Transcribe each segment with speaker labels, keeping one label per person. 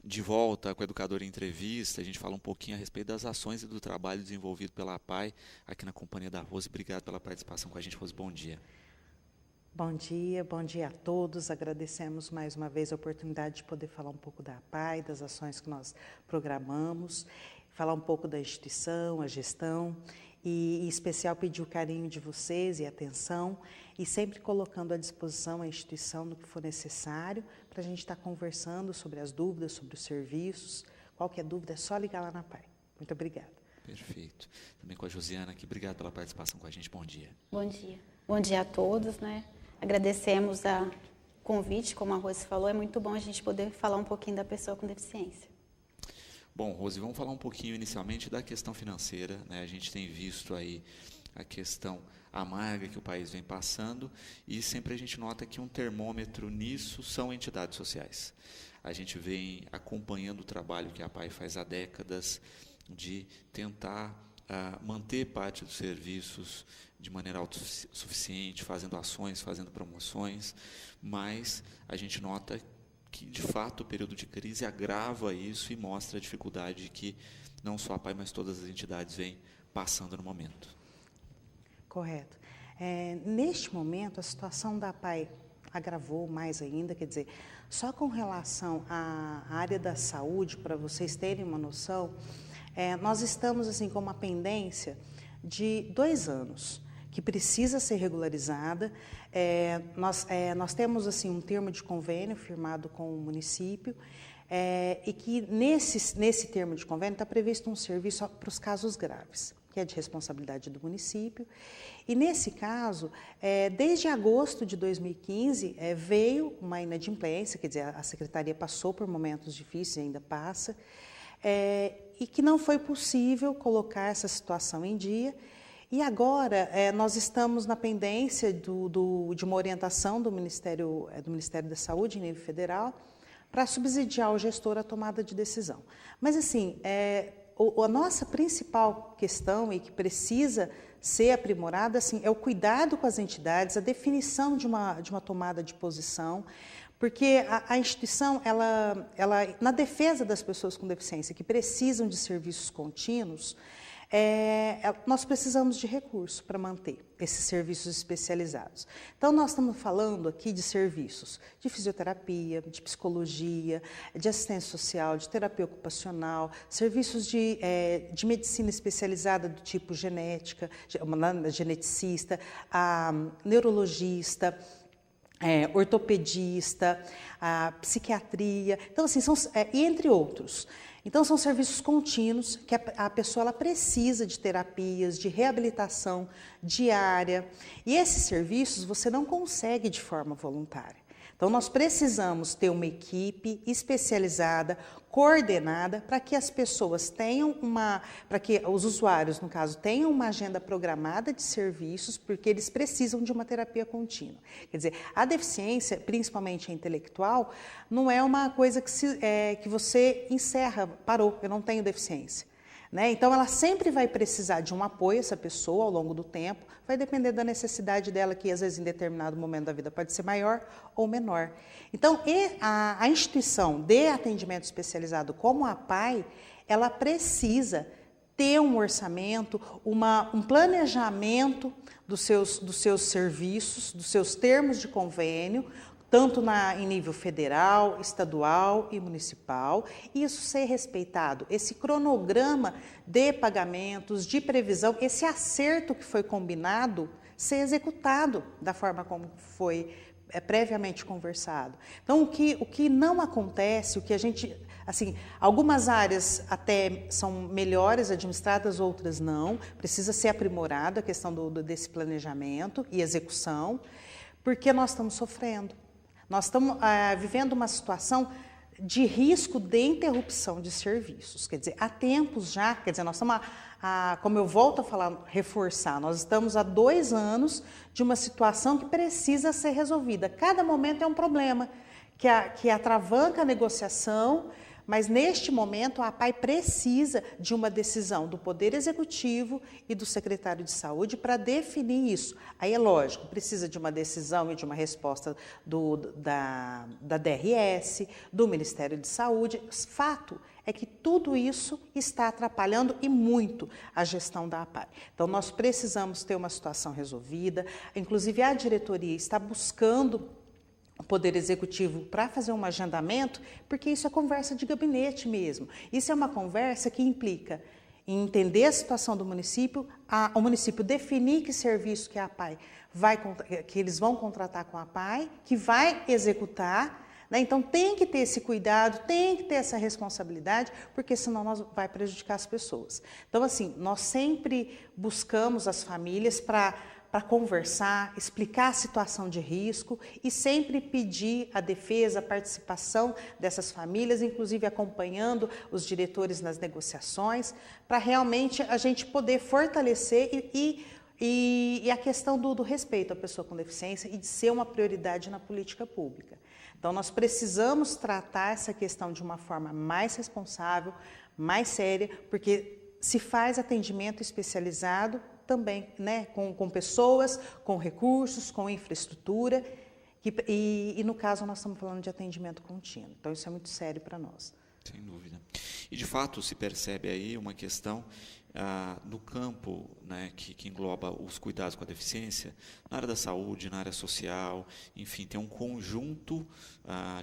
Speaker 1: de volta com a Educadora em Entrevista. A gente fala um pouquinho a respeito das ações e do trabalho desenvolvido pela APAE aqui na companhia da Rose. Obrigado pela participação com a gente, Rose. Bom dia.
Speaker 2: Bom dia a todos. Agradecemos mais uma vez a oportunidade de poder falar um pouco da APAE, das ações que nós programamos, falar um pouco da instituição, a gestão e, em especial, pedir o carinho de vocês e atenção e sempre colocando à disposição a instituição no que for necessário para a gente estar conversando sobre as dúvidas, sobre os serviços. Qualquer dúvida é só ligar lá na APAE. Muito obrigada.
Speaker 1: Perfeito. Também com a Josiana aqui. Obrigado pela participação com a gente. Bom dia.
Speaker 3: Bom dia. Bom dia a todos, né? Agradecemos o convite, como a Rose falou, é muito bom a gente poder falar um pouquinho da pessoa com deficiência.
Speaker 1: Bom, Rose, vamos falar um pouquinho inicialmente da questão financeira, né? A gente tem visto aí a questão amarga que o país vem passando e sempre a gente nota que um termômetro nisso são entidades sociais. A gente vem acompanhando o trabalho que a APAE faz há décadas de tentar manter parte dos serviços de maneira autossuficiente, fazendo ações, fazendo promoções, mas a gente nota que, de fato, o período de crise agrava isso e mostra a dificuldade que não só a APAE, mas todas as entidades vêm passando no momento.
Speaker 2: Correto. Neste momento, a situação da APAE agravou mais ainda, quer dizer, só com relação à área da saúde, para vocês terem uma noção, nós estamos assim com uma pendência de 2 anos, que precisa ser regularizada. Nós temos assim um termo de convênio firmado com o município e que nesse termo de convênio está previsto um serviço para os casos graves, que é de responsabilidade do município. E nesse caso, desde agosto de 2015, veio uma inadimplência, quer dizer, a Secretaria passou por momentos difíceis e ainda passa, e que não foi possível colocar essa situação em dia. E agora nós estamos na pendência de uma orientação do Ministério da Saúde, em nível federal, para subsidiar o gestor a tomada de decisão. Mas, assim, a nossa principal questão e que precisa ser aprimorada assim, é o cuidado com as entidades, a definição de uma tomada de posição, porque a instituição, ela, na defesa das pessoas com deficiência que precisam de serviços contínuos, nós precisamos de recursos para manter esses serviços especializados. Então, nós estamos falando aqui de serviços de fisioterapia, de psicologia, de assistência social, de terapia ocupacional, serviços de medicina especializada do tipo genética, geneticista, neurologista, ortopedista, psiquiatria, então, assim, e entre outros. Então, são serviços contínuos que a pessoa ela precisa de terapias, de reabilitação diária. E esses serviços você não consegue de forma voluntária. Então, nós precisamos ter uma equipe especializada, coordenada, para que as pessoas tenham para que os usuários, no caso, tenham uma agenda programada de serviços, porque eles precisam de uma terapia contínua. Quer dizer, a deficiência, principalmente a intelectual, não é uma coisa que você encerra, parou, eu não tenho deficiência. Então, ela sempre vai precisar de um apoio, essa pessoa, ao longo do tempo, vai depender da necessidade dela, que às vezes em determinado momento da vida pode ser maior ou menor. Então, a instituição de atendimento especializado como a APAE, ela precisa ter um orçamento, um planejamento dos seus serviços, dos seus termos de convênio, tanto em nível federal, estadual e municipal, e isso ser respeitado, esse cronograma de pagamentos, de previsão, esse acerto que foi combinado, ser executado da forma como foi previamente conversado. Então, o que não acontece, o que a gente, assim, algumas áreas até são melhores administradas, outras não, precisa ser aprimorada a questão desse planejamento e execução, porque nós estamos sofrendo. Nós estamos vivendo uma situação de risco de interrupção de serviços. Quer dizer, há tempos já, quer dizer, nós estamos, como eu volto a falar, reforçar, nós estamos há 2 anos de uma situação que precisa ser resolvida. Cada momento é um problema, que atravanca a negociação, Mas, neste momento, a APAE precisa de uma decisão do Poder Executivo e do Secretário de Saúde para definir isso. Aí é lógico, precisa de uma decisão e de uma resposta da DRS, do Ministério de Saúde. Fato é que tudo isso está atrapalhando e muito a gestão da APAE. Então, nós precisamos ter uma situação resolvida. Inclusive, a diretoria está buscando o Poder Executivo para fazer um agendamento, porque isso é conversa de gabinete mesmo. Isso é uma conversa que implica em entender a situação do município, o município definir que serviço que a APAE que eles vão contratar com a APAE, que vai executar, né? Então tem que ter esse cuidado, tem que ter essa responsabilidade, porque senão vai prejudicar as pessoas. Então, assim, nós sempre buscamos as famílias para conversar, explicar a situação de risco e sempre pedir a defesa, a participação dessas famílias, inclusive acompanhando os diretores nas negociações, para realmente a gente poder fortalecer e a questão do respeito à pessoa com deficiência e de ser uma prioridade na política pública. Então, nós precisamos tratar essa questão de uma forma mais responsável, mais séria, porque se faz atendimento especializado também, né, com pessoas, com recursos, com infraestrutura, e no caso nós estamos falando de atendimento contínuo. Então isso é muito sério para nós.
Speaker 1: Sem dúvida. E de fato se percebe aí uma questão no campo, né, que engloba os cuidados com a deficiência, na área da saúde, na área social, enfim, tem um conjunto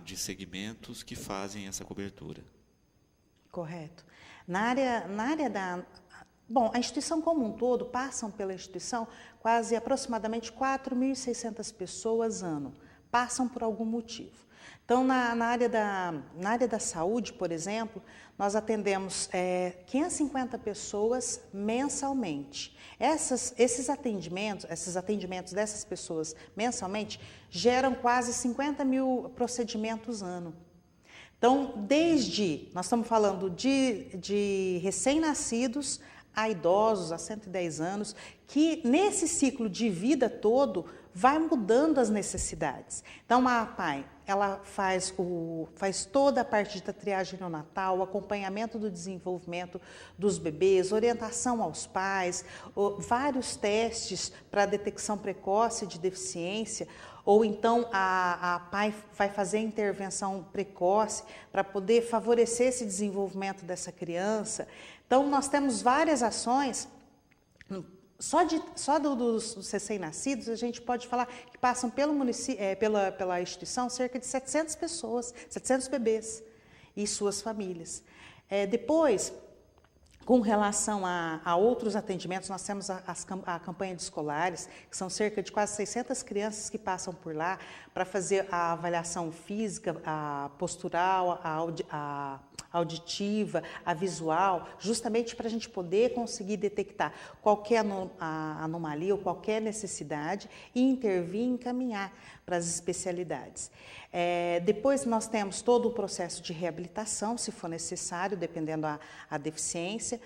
Speaker 1: de segmentos que fazem essa cobertura.
Speaker 2: Correto. Na área da... Bom, a instituição como um todo, passam pela instituição aproximadamente 4.600 pessoas ano, passam por algum motivo. Então, na área da saúde, por exemplo, nós atendemos 550 pessoas mensalmente. Esses atendimentos dessas pessoas mensalmente geram quase 50 mil procedimentos ano. Então, nós estamos falando de recém-nascidos a idosos, a 110 anos, que nesse ciclo de vida todo vai mudando as necessidades. Então, a APAE, ela faz toda a parte da triagem neonatal, o acompanhamento do desenvolvimento dos bebês, orientação aos pais, vários testes para detecção precoce de deficiência, ou então a APAE vai fazer intervenção precoce para poder favorecer esse desenvolvimento dessa criança. Então, nós temos várias ações. Só dos recém-nascidos, a gente pode falar que passam pela instituição cerca de 700 pessoas, 700 bebês e suas famílias. Depois, com relação a outros atendimentos, nós temos a campanha de escolares, que são cerca de quase 600 crianças que passam por lá para fazer a avaliação física, a postural, a auditiva, a visual, justamente para a gente poder conseguir detectar qualquer anomalia ou qualquer necessidade e intervir e encaminhar para as especialidades. Depois nós temos todo o processo de reabilitação, se for necessário, dependendo a deficiência.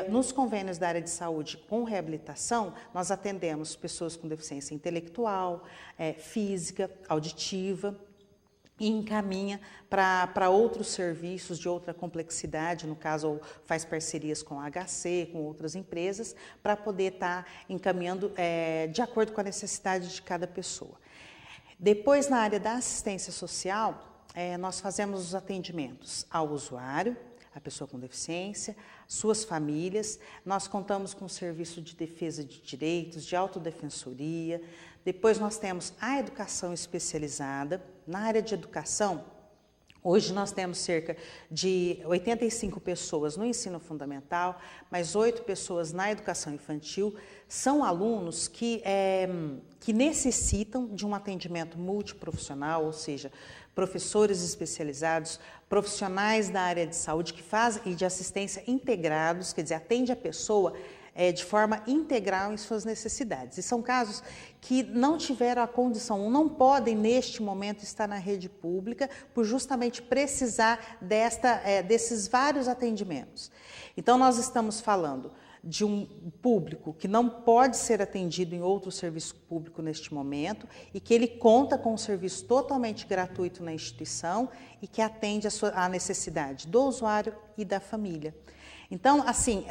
Speaker 2: Nos convênios da área de saúde com reabilitação, nós atendemos pessoas com deficiência intelectual, física, auditiva, e encaminha para outros serviços de outra complexidade, no caso, ou faz parcerias com a HC, com outras empresas, para poder estar encaminhando de acordo com a necessidade de cada pessoa. Depois, na área da assistência social, nós fazemos os atendimentos ao usuário, a pessoa com deficiência, suas famílias. Nós contamos com o serviço de defesa de direitos, de autodefensoria. Depois nós temos a educação especializada. Na área de educação, hoje nós temos cerca de 85 pessoas no ensino fundamental, mais 8 pessoas na educação infantil. São alunos que necessitam de um atendimento multiprofissional, ou seja, professores especializados, profissionais da área de saúde que fazem e de assistência integrados, quer dizer, atende a pessoa de forma integral em suas necessidades. E são casos que não tiveram a condição, não podem neste momento estar na rede pública por justamente precisar desses vários atendimentos. Então nós estamos falando de um público que não pode ser atendido em outro serviço público neste momento e que ele conta com um serviço totalmente gratuito na instituição e que atende à necessidade do usuário e da família. Então, assim,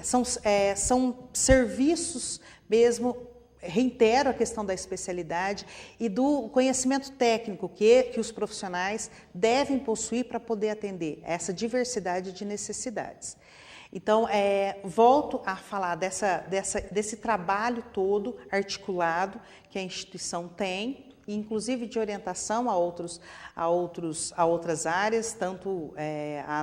Speaker 2: são serviços mesmo, reitero a questão da especialidade e do conhecimento técnico que os profissionais devem possuir para poder atender essa diversidade de necessidades. Então, volto a falar desse trabalho todo articulado que a instituição tem, inclusive de orientação a outras áreas, tanto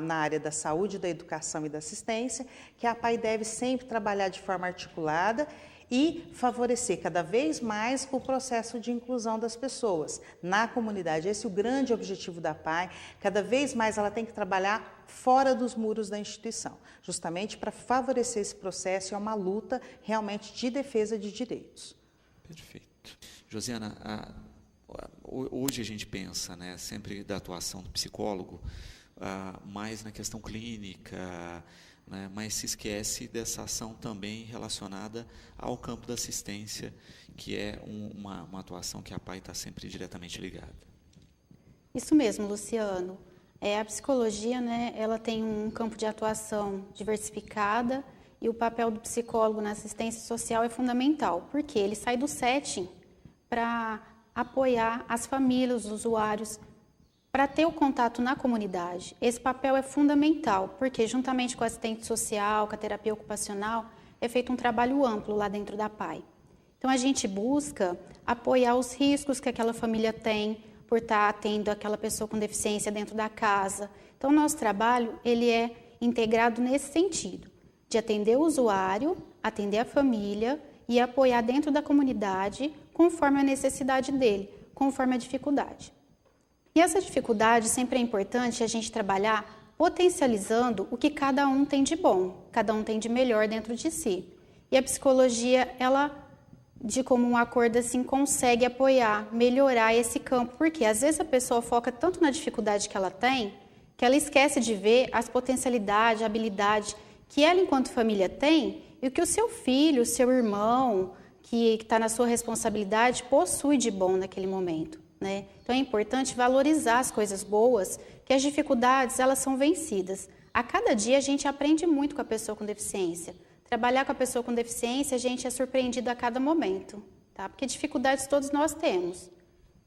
Speaker 2: na área da saúde, da educação e da assistência, que a APAE deve sempre trabalhar de forma articulada e favorecer cada vez mais o processo de inclusão das pessoas na comunidade. Esse é o grande objetivo da APAE. Cada vez mais ela tem que trabalhar fora dos muros da instituição, justamente para favorecer esse processo. É uma luta realmente de defesa de direitos.
Speaker 1: Perfeito. Josiana, hoje a gente pensa, né, sempre da atuação do psicólogo, mais na questão clínica, né, mas se esquece dessa ação também relacionada ao campo da assistência, que é uma atuação que a APAE está sempre diretamente ligada.
Speaker 3: Isso mesmo, Luciano. A psicologia, né, ela tem um campo de atuação diversificada e o papel do psicólogo na assistência social é fundamental, porque ele sai do setting para apoiar as famílias, os usuários, para ter o contato na comunidade. Esse papel é fundamental, porque juntamente com o assistente social, com a terapia ocupacional, é feito um trabalho amplo lá dentro da APAE. Então, a gente busca apoiar os riscos que aquela família tem por estar tendo aquela pessoa com deficiência dentro da casa. Então, o nosso trabalho ele é integrado nesse sentido, de atender o usuário, atender a família e apoiar dentro da comunidade conforme a necessidade dele, conforme a dificuldade. E essa dificuldade sempre é importante a gente trabalhar potencializando o que cada um tem de bom, cada um tem de melhor dentro de si. E a psicologia, ela, de comum acordo, assim, consegue apoiar, melhorar esse campo, porque às vezes a pessoa foca tanto na dificuldade que ela esquece de ver as potencialidades, a habilidade que ela, enquanto família, tem e o que o seu filho, o seu irmão, que está na sua responsabilidade, possui de bom naquele momento, né? Então é importante valorizar as coisas boas, que as dificuldades elas são vencidas. A cada dia a gente aprende muito com a pessoa com deficiência. Trabalhar com a pessoa com deficiência, a gente é surpreendido a cada momento, tá? Porque dificuldades todos nós temos.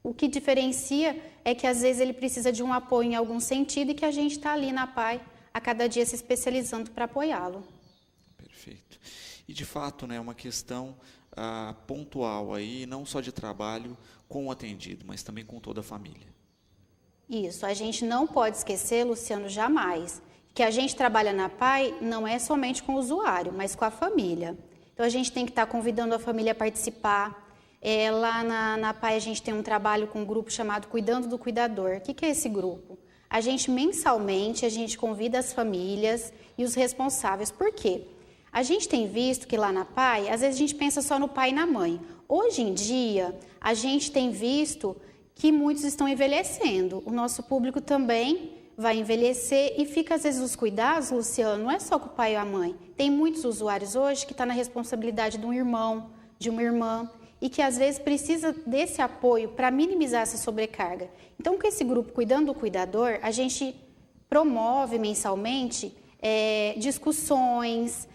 Speaker 3: O que diferencia é que às vezes ele precisa de um apoio em algum sentido e que a gente está ali na APAE a cada dia se especializando para apoiá-lo.
Speaker 1: Perfeito. E de fato, né, uma questão pontual aí, não só de trabalho com o atendido, mas também com toda a família.
Speaker 3: Isso, a gente não pode esquecer, Luciano, jamais, que a gente trabalha na APAE não é somente com o usuário, mas com a família. Então a gente tem que estar convidando a família a participar. Lá na APAE a gente tem um trabalho com um grupo chamado Cuidando do Cuidador. O que é esse grupo? A gente mensalmente, a gente convida as famílias e os responsáveis. Por quê? A gente tem visto que lá na APAE, às vezes a gente pensa só no pai e na mãe. Hoje em dia, a gente tem visto que muitos estão envelhecendo. O nosso público também vai envelhecer e fica, às vezes, os cuidados, Luciano, não é só com o pai ou a mãe. Tem muitos usuários hoje que estão na responsabilidade de um irmão, de uma irmã, e que, às vezes, precisa desse apoio para minimizar essa sobrecarga. Então, com esse grupo Cuidando do Cuidador, a gente promove mensalmente discussões,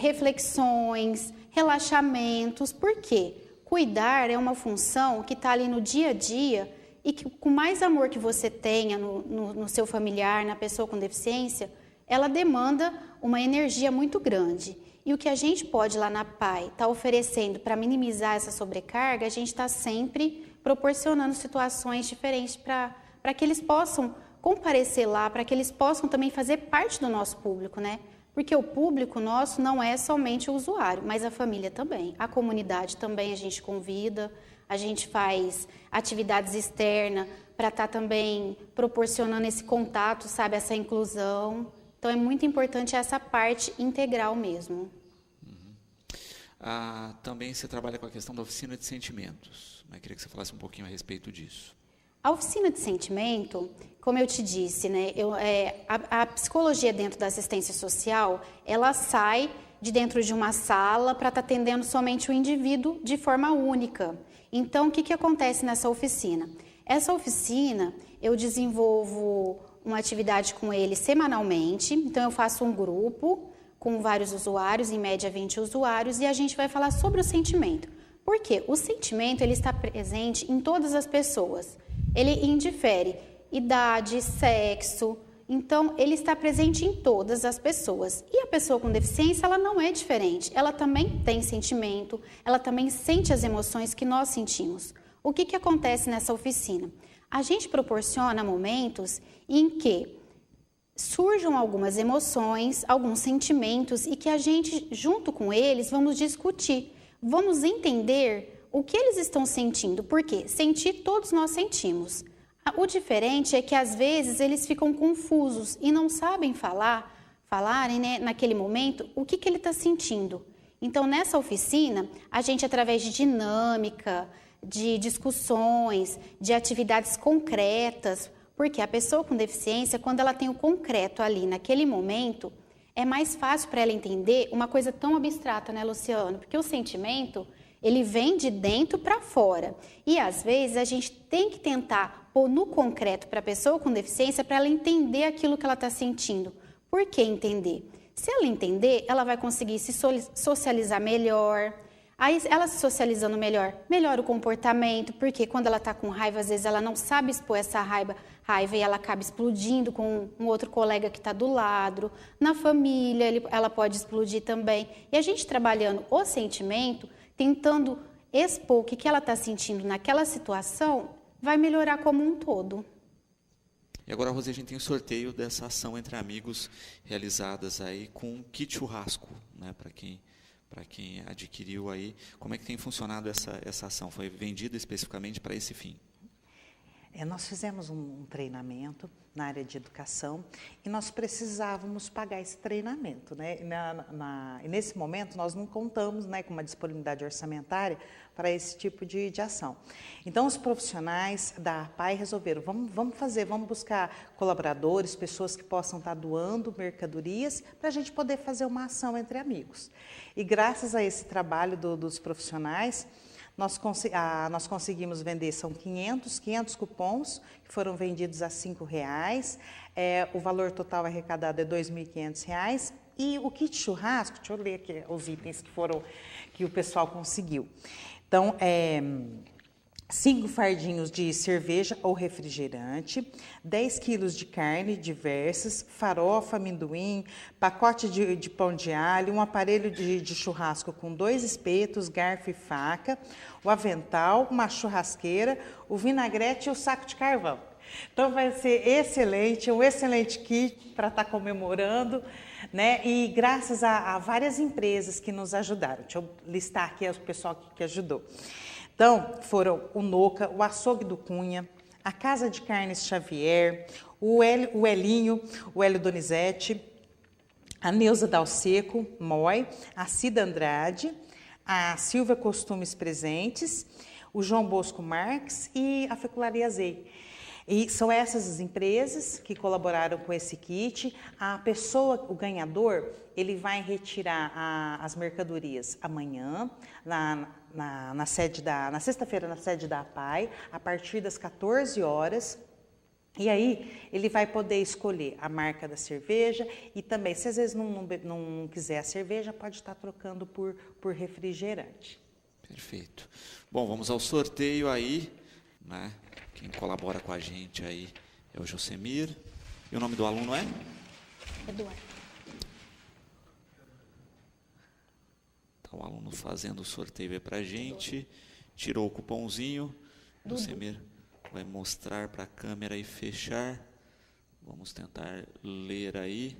Speaker 3: reflexões, relaxamentos. Por quê? Cuidar é uma função que está ali no dia a dia e que, com mais amor que você tenha no seu familiar, na pessoa com deficiência, ela demanda uma energia muito grande. E o que a gente pode lá na APAE estar oferecendo para minimizar essa sobrecarga, a gente está sempre proporcionando situações diferentes para que eles possam comparecer lá, para que eles possam também fazer parte do nosso público, né? Porque o público nosso não é somente o usuário, mas a família também. A comunidade também a gente convida, a gente faz atividades externas para estar também proporcionando esse contato, sabe, essa inclusão. Então, é muito importante essa parte integral mesmo.
Speaker 1: Também você trabalha com a questão da oficina de sentimentos. Eu queria que você falasse um pouquinho a respeito disso.
Speaker 3: A oficina de sentimento, como eu te disse, né, a psicologia dentro da assistência social, ela sai de dentro de uma sala para estar atendendo somente o indivíduo de forma única. Então, o que acontece nessa oficina? Essa oficina, eu desenvolvo uma atividade com ele semanalmente, então eu faço um grupo com vários usuários, em média 20 usuários, e a gente vai falar sobre o sentimento. Por quê? O sentimento ele está presente em todas as pessoas. Ele indifere idade, sexo, então ele está presente em todas as pessoas. E a pessoa com deficiência, ela não é diferente. Ela também tem sentimento, ela também sente as emoções que nós sentimos. O que acontece nessa oficina? A gente proporciona momentos em que surjam algumas emoções, alguns sentimentos e que a gente, junto com eles, vamos discutir. Vamos entender o que eles estão sentindo, porque sentir todos nós sentimos. O diferente é que às vezes eles ficam confusos e não sabem falarem, né, naquele momento o que ele está sentindo. Então nessa oficina, a gente através de dinâmica, de discussões, de atividades concretas, porque a pessoa com deficiência, quando ela tem o concreto ali naquele momento, é mais fácil para ela entender uma coisa tão abstrata, né, Luciano? Porque o sentimento, ele vem de dentro para fora. E, às vezes, a gente tem que tentar pôr no concreto para a pessoa com deficiência para ela entender aquilo que ela está sentindo. Por que entender? Se ela entender, ela vai conseguir se socializar melhor. Aí, ela se socializando melhor, melhora o comportamento, porque quando ela está com raiva, às vezes ela não sabe expor essa raiva e ela acaba explodindo com um outro colega que está do lado. Na família, ela pode explodir também. E a gente trabalhando o sentimento, tentando expor o que ela está sentindo naquela situação, vai melhorar como um todo.
Speaker 1: E agora, Rose, a gente tem o sorteio dessa ação entre amigos realizadas aí com kit churrasco, né, para quem adquiriu aí. Como é que tem funcionado essa ação? Foi vendida especificamente para esse fim?
Speaker 2: Nós fizemos um treinamento na área de educação e nós precisávamos pagar esse treinamento, né? E nesse momento nós não contamos, né, com uma disponibilidade orçamentária para esse tipo de ação. Então os profissionais da APAE resolveram, vamos buscar colaboradores, pessoas que possam estar doando mercadorias para a gente poder fazer uma ação entre amigos. E graças a esse trabalho dos profissionais, nós conseguimos vender, são 500 cupons, que foram vendidos a R$5. O valor total arrecadado é R$2.500. E o kit churrasco, deixa eu ler aqui os itens que o pessoal conseguiu. Então, 5 fardinhos de cerveja ou refrigerante, 10 quilos de carne diversas, farofa, amendoim, pacote de pão de alho, um aparelho de churrasco com 2 espetos, garfo e faca, o avental, uma churrasqueira, o vinagrete e o saco de carvão. Então vai ser excelente, um excelente kit para estar comemorando, né? E graças a várias empresas que nos ajudaram. Deixa eu listar aqui o pessoal que ajudou. Então, foram o Noca, o Açougue do Cunha, a Casa de Carnes Xavier, o Hélio Donizete, a Neuza Dalseco, Moi, a Cida Andrade, a Silvia Costumes Presentes, o João Bosco Marques e a Fecularia Zei. E são essas as empresas que colaboraram com esse kit. A pessoa, o ganhador, ele vai retirar as mercadorias amanhã, na sexta-feira, na sede da APAE, a partir das 14 horas. E aí, ele vai poder escolher a marca da cerveja e também, se às vezes não quiser a cerveja, pode estar trocando por refrigerante.
Speaker 1: Perfeito. Bom, vamos ao sorteio aí, né? Quem colabora com a gente aí é o Josemir. E o nome do aluno é?
Speaker 3: Eduardo.
Speaker 1: Então, o aluno fazendo o sorteio aí para a gente. Tirou o cupomzinho. Josemir vai mostrar para a câmera e fechar. Vamos tentar ler aí.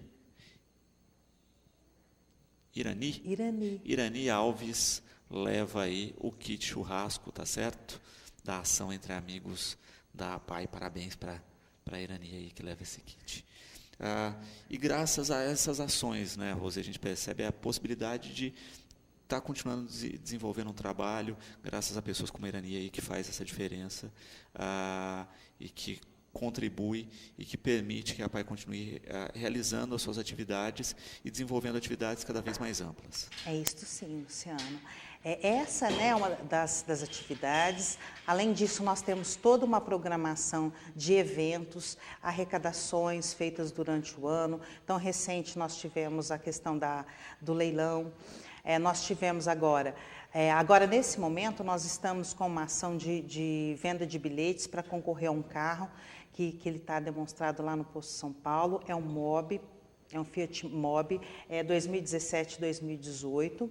Speaker 1: Irani Alves leva aí o kit churrasco, tá certo? Da ação entre amigos da APAE. Parabéns para a Irani aí que leva esse kit. E graças a essas ações, né, Rose, a gente percebe a possibilidade de estar continuando desenvolvendo um trabalho, graças a pessoas como a Irani aí que faz essa diferença, e que contribui e que permite que a APAE continue realizando as suas atividades e desenvolvendo atividades cada vez mais amplas.
Speaker 2: É isso sim, Luciano. Essa, né, é uma das atividades. Além disso, nós temos toda uma programação de eventos, arrecadações feitas durante o ano. Então, recente, nós tivemos a questão do leilão. Nós tivemos agora, nesse momento, nós estamos com uma ação de venda de bilhetes para concorrer a um carro que ele está demonstrado lá no Posto São Paulo. É um Mobi. É um Fiat Mobi, 2017-2018.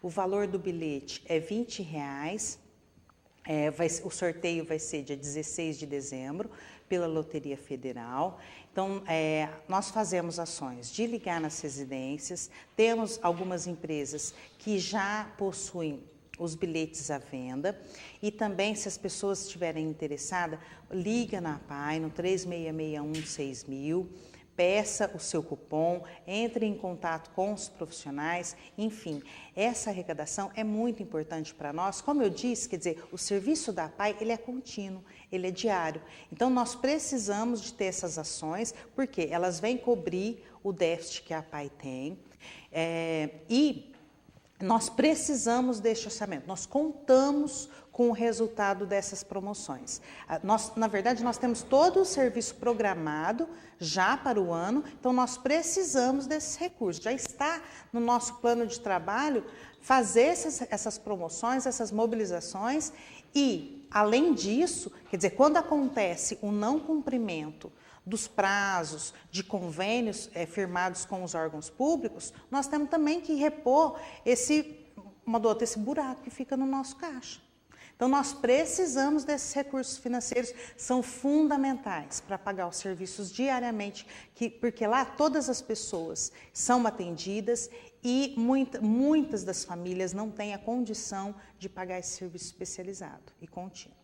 Speaker 2: O valor do bilhete é R$20. O sorteio vai ser dia 16 de dezembro, pela Loteria Federal. Então, nós fazemos ações de ligar nas residências. Temos algumas empresas que já possuem os bilhetes à venda. E também, se as pessoas estiverem interessadas, liga na APAE no 3661-6000. Peça o seu cupom, entre em contato com os profissionais, enfim, essa arrecadação é muito importante para nós. Como eu disse, quer dizer, o serviço da APAE, ele é contínuo, ele é diário. Então, nós precisamos de ter essas ações, porque elas vêm cobrir o déficit que a APAE tem, e nós precisamos deste orçamento, nós contamos com o resultado dessas promoções. Na verdade, nós temos todo o serviço programado já para o ano, então nós precisamos desses recursos. Já está no nosso plano de trabalho fazer essas promoções, essas mobilizações e, além disso, quer dizer, quando acontece o não cumprimento dos prazos de convênios firmados com os órgãos públicos, nós temos também que repor esse buraco que fica no nosso caixa. Então, nós precisamos desses recursos financeiros, são fundamentais para pagar os serviços diariamente, porque lá todas as pessoas são atendidas e muitas das famílias não têm a condição de pagar esse serviço especializado e contínuo.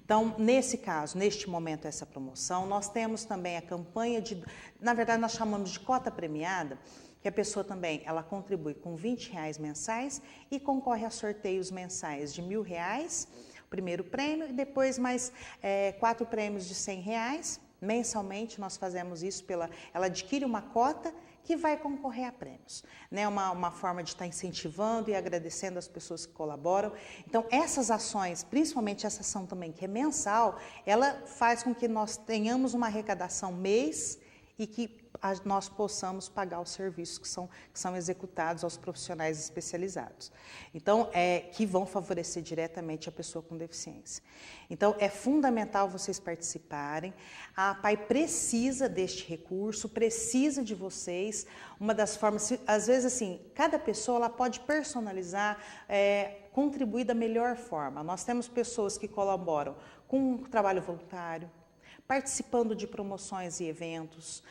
Speaker 2: Então, nesse caso, neste momento, essa promoção, nós temos também a campanha na verdade, nós chamamos de cota premiada, que a pessoa também, ela contribui com R$20 mensais e concorre a sorteios mensais de R$1.000, o primeiro prêmio, e depois mais 4 prêmios de R$100. Mensalmente, nós fazemos isso, ela adquire uma cota que vai concorrer a prêmios. Né? Uma forma de estar incentivando e agradecendo as pessoas que colaboram. Então, essas ações, principalmente essa ação também, que é mensal, ela faz com que nós tenhamos uma arrecadação mês e que nós possamos pagar os serviços que são executados aos profissionais especializados. Então, que vão favorecer diretamente a pessoa com deficiência. Então, é fundamental vocês participarem. A APAE precisa deste recurso, precisa de vocês. Uma das formas, às vezes, assim, cada pessoa ela pode personalizar, contribuir da melhor forma. Nós temos pessoas que colaboram com trabalho voluntário, participando de promoções e eventos,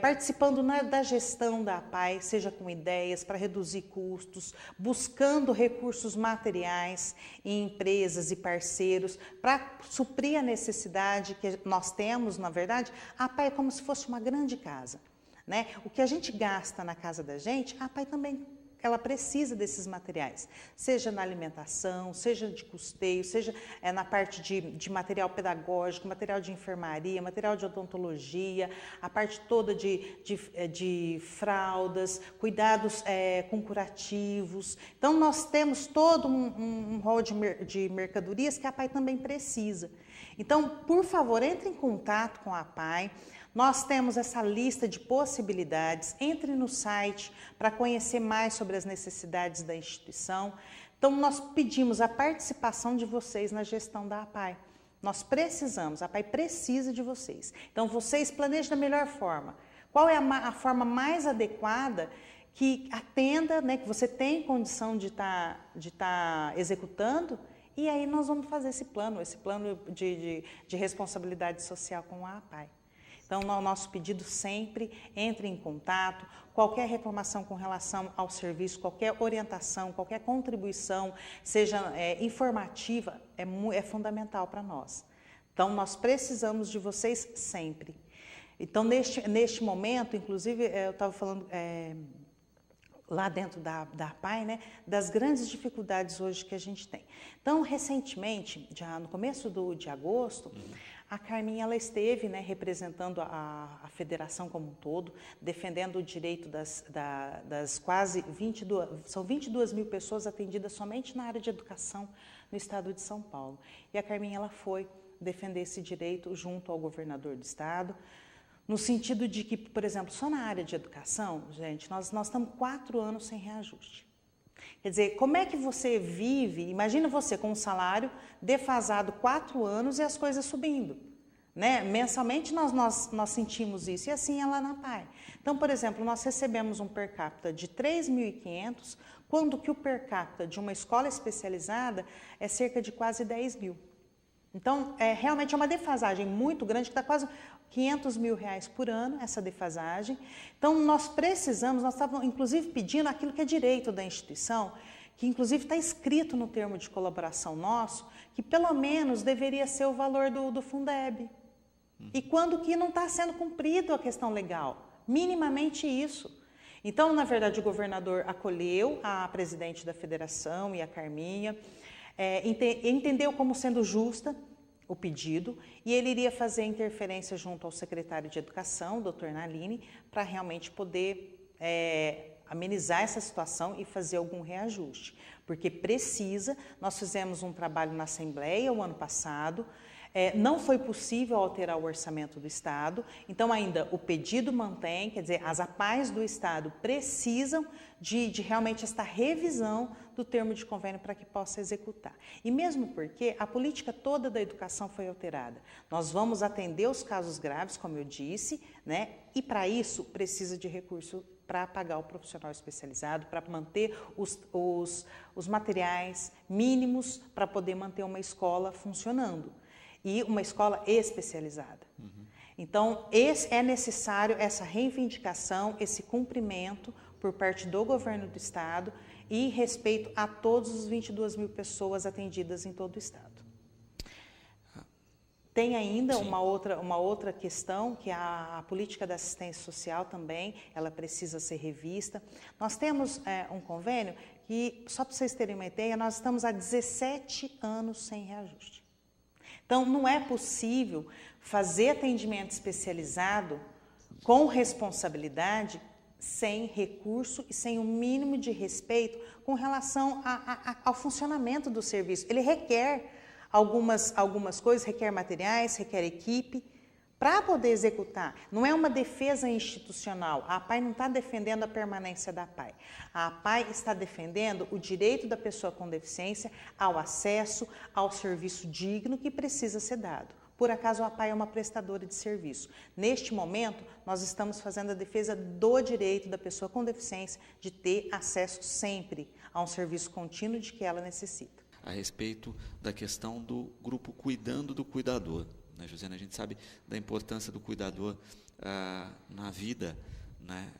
Speaker 2: participando da gestão da APAE, seja com ideias para reduzir custos, buscando recursos materiais em empresas e parceiros para suprir a necessidade que nós temos, na verdade. A APAE é como se fosse uma grande casa, né? O que a gente gasta na casa da gente, a APAE também ela precisa desses materiais, seja na alimentação, seja de custeio, seja na parte de material pedagógico, material de enfermaria, material de odontologia, a parte toda de fraldas, cuidados com curativos. Então, nós temos todo um rol de mercadorias que a APAE também precisa. Então, por favor, entre em contato com a APAE. Nós temos essa lista de possibilidades, entre no site para conhecer mais sobre as necessidades da instituição. Então, nós pedimos a participação de vocês na gestão da APAE. Nós precisamos, a APAE precisa de vocês. Então, vocês planejem da melhor forma. Qual é a forma mais adequada que atenda, né, que você tem condição de tá executando? E aí nós vamos fazer esse plano de responsabilidade social com a APAE. Então, o nosso pedido sempre, entre em contato, qualquer reclamação com relação ao serviço, qualquer orientação, qualquer contribuição, seja informativa, é fundamental para nós. Então, nós precisamos de vocês sempre. Então, neste momento, inclusive, eu estava falando lá dentro da APAE, né, das grandes dificuldades hoje que a gente tem. Então, recentemente, já no começo de agosto, A Carminha, ela esteve, né, representando a federação como um todo, defendendo o direito das quase 22 mil pessoas atendidas somente na área de educação no estado de São Paulo. E a Carminha, ela foi defender esse direito junto ao governador do estado, no sentido de que, por exemplo, só na área de educação, gente, nós estamos 4 anos sem reajuste. Quer dizer, como é que você vive, imagina você com um salário defasado 4 anos e as coisas subindo, né? Mensalmente nós sentimos isso, e assim é lá na PAI. Então, por exemplo, nós recebemos um per capita de 3.500, quando que o per capita de uma escola especializada é cerca de quase 10 mil. Então, realmente é uma defasagem muito grande, que está quase R$500 mil por ano, essa defasagem. Então, nós estávamos inclusive pedindo aquilo que é direito da instituição, que inclusive está escrito no termo de colaboração nosso, que pelo menos deveria ser o valor do Fundeb. E quando que não está sendo cumprido a questão legal, minimamente isso. Então, na verdade, o governador acolheu a presidente da federação e a Carminha, entendeu como sendo justa o pedido, e ele iria fazer interferência junto ao secretário de Educação, Dr. Naline, para realmente poder amenizar essa situação e fazer algum reajuste. Porque precisa, nós fizemos um trabalho na Assembleia o ano passado, não foi possível alterar o orçamento do Estado, então ainda o pedido mantém, quer dizer, as APAES do Estado precisam de realmente esta revisão do termo de convênio para que possa executar. E mesmo porque a política toda da educação foi alterada. Nós vamos atender os casos graves, como eu disse, né? E para isso precisa de recurso para pagar o profissional especializado, para manter os materiais mínimos para poder manter uma escola funcionando. E uma escola especializada. Então, é necessário essa reivindicação, esse cumprimento por parte do governo do estado e respeito a todos os 22 mil pessoas atendidas em todo o estado. Tem ainda uma outra questão, que a política da assistência social também, ela precisa ser revista. Nós temos um convênio que, só para vocês terem uma ideia, nós estamos há 17 anos sem reajuste. Então, não é possível fazer atendimento especializado com responsabilidade, sem recurso e sem o mínimo de respeito com relação ao funcionamento do serviço. Ele requer algumas coisas, requer materiais, requer equipe, para poder executar. Não é uma defesa institucional. A APAE não está defendendo a permanência da APAE. A APAE está defendendo o direito da pessoa com deficiência ao acesso ao serviço digno que precisa ser dado. Por acaso, a APAE é uma prestadora de serviço. Neste momento, nós estamos fazendo a defesa do direito da pessoa com deficiência de ter acesso sempre a um serviço contínuo de que ela necessita.
Speaker 1: A respeito da questão do grupo cuidando do cuidador. Né, Josiana, a gente sabe da importância do cuidador na vida, né,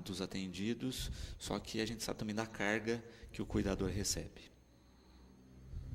Speaker 1: dos atendidos, só que a gente sabe também da carga que o cuidador recebe.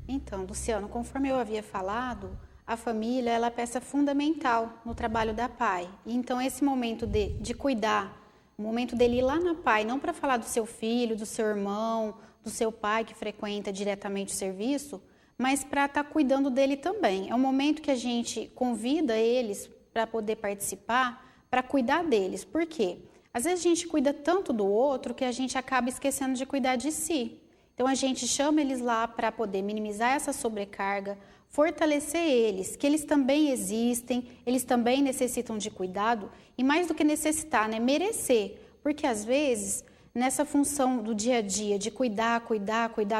Speaker 3: Então, Luciano, conforme eu havia falado, a família ela é peça fundamental no trabalho da PAI. Então, esse momento de cuidar, o momento dele ir lá na PAI, não para falar do seu filho, do seu irmão, do seu pai que frequenta diretamente o serviço, mas para estar cuidando dele também. É um momento que a gente convida eles para poder participar, para cuidar deles. Por quê? Às vezes a gente cuida tanto do outro que a gente acaba esquecendo de cuidar de si. Então a gente chama eles lá para poder minimizar essa sobrecarga, fortalecer eles, que eles também existem, eles também necessitam de cuidado, e mais do que necessitar, né, merecer. Porque às vezes, nessa função do dia a dia de cuidar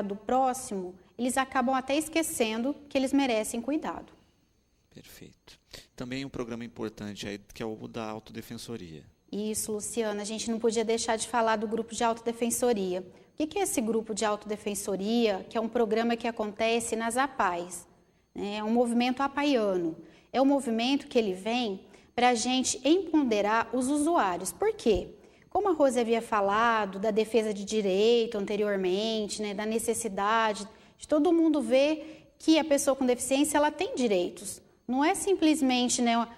Speaker 3: do próximo, eles acabam até esquecendo que eles merecem cuidado.
Speaker 1: Perfeito. Também um programa importante aí, que é o da autodefensoria. Isso,
Speaker 3: Luciana, a gente não podia deixar de falar do grupo de autodefensoria. O que é esse grupo de autodefensoria? Que é um programa que acontece nas APAES. É um movimento apaiano. É um movimento que ele vem para a gente empoderar os usuários. Por quê? Como a Rose havia falado da defesa de direito anteriormente, né, da necessidade de todo mundo ver que a pessoa com deficiência ela tem direitos. Não é simplesmente, né,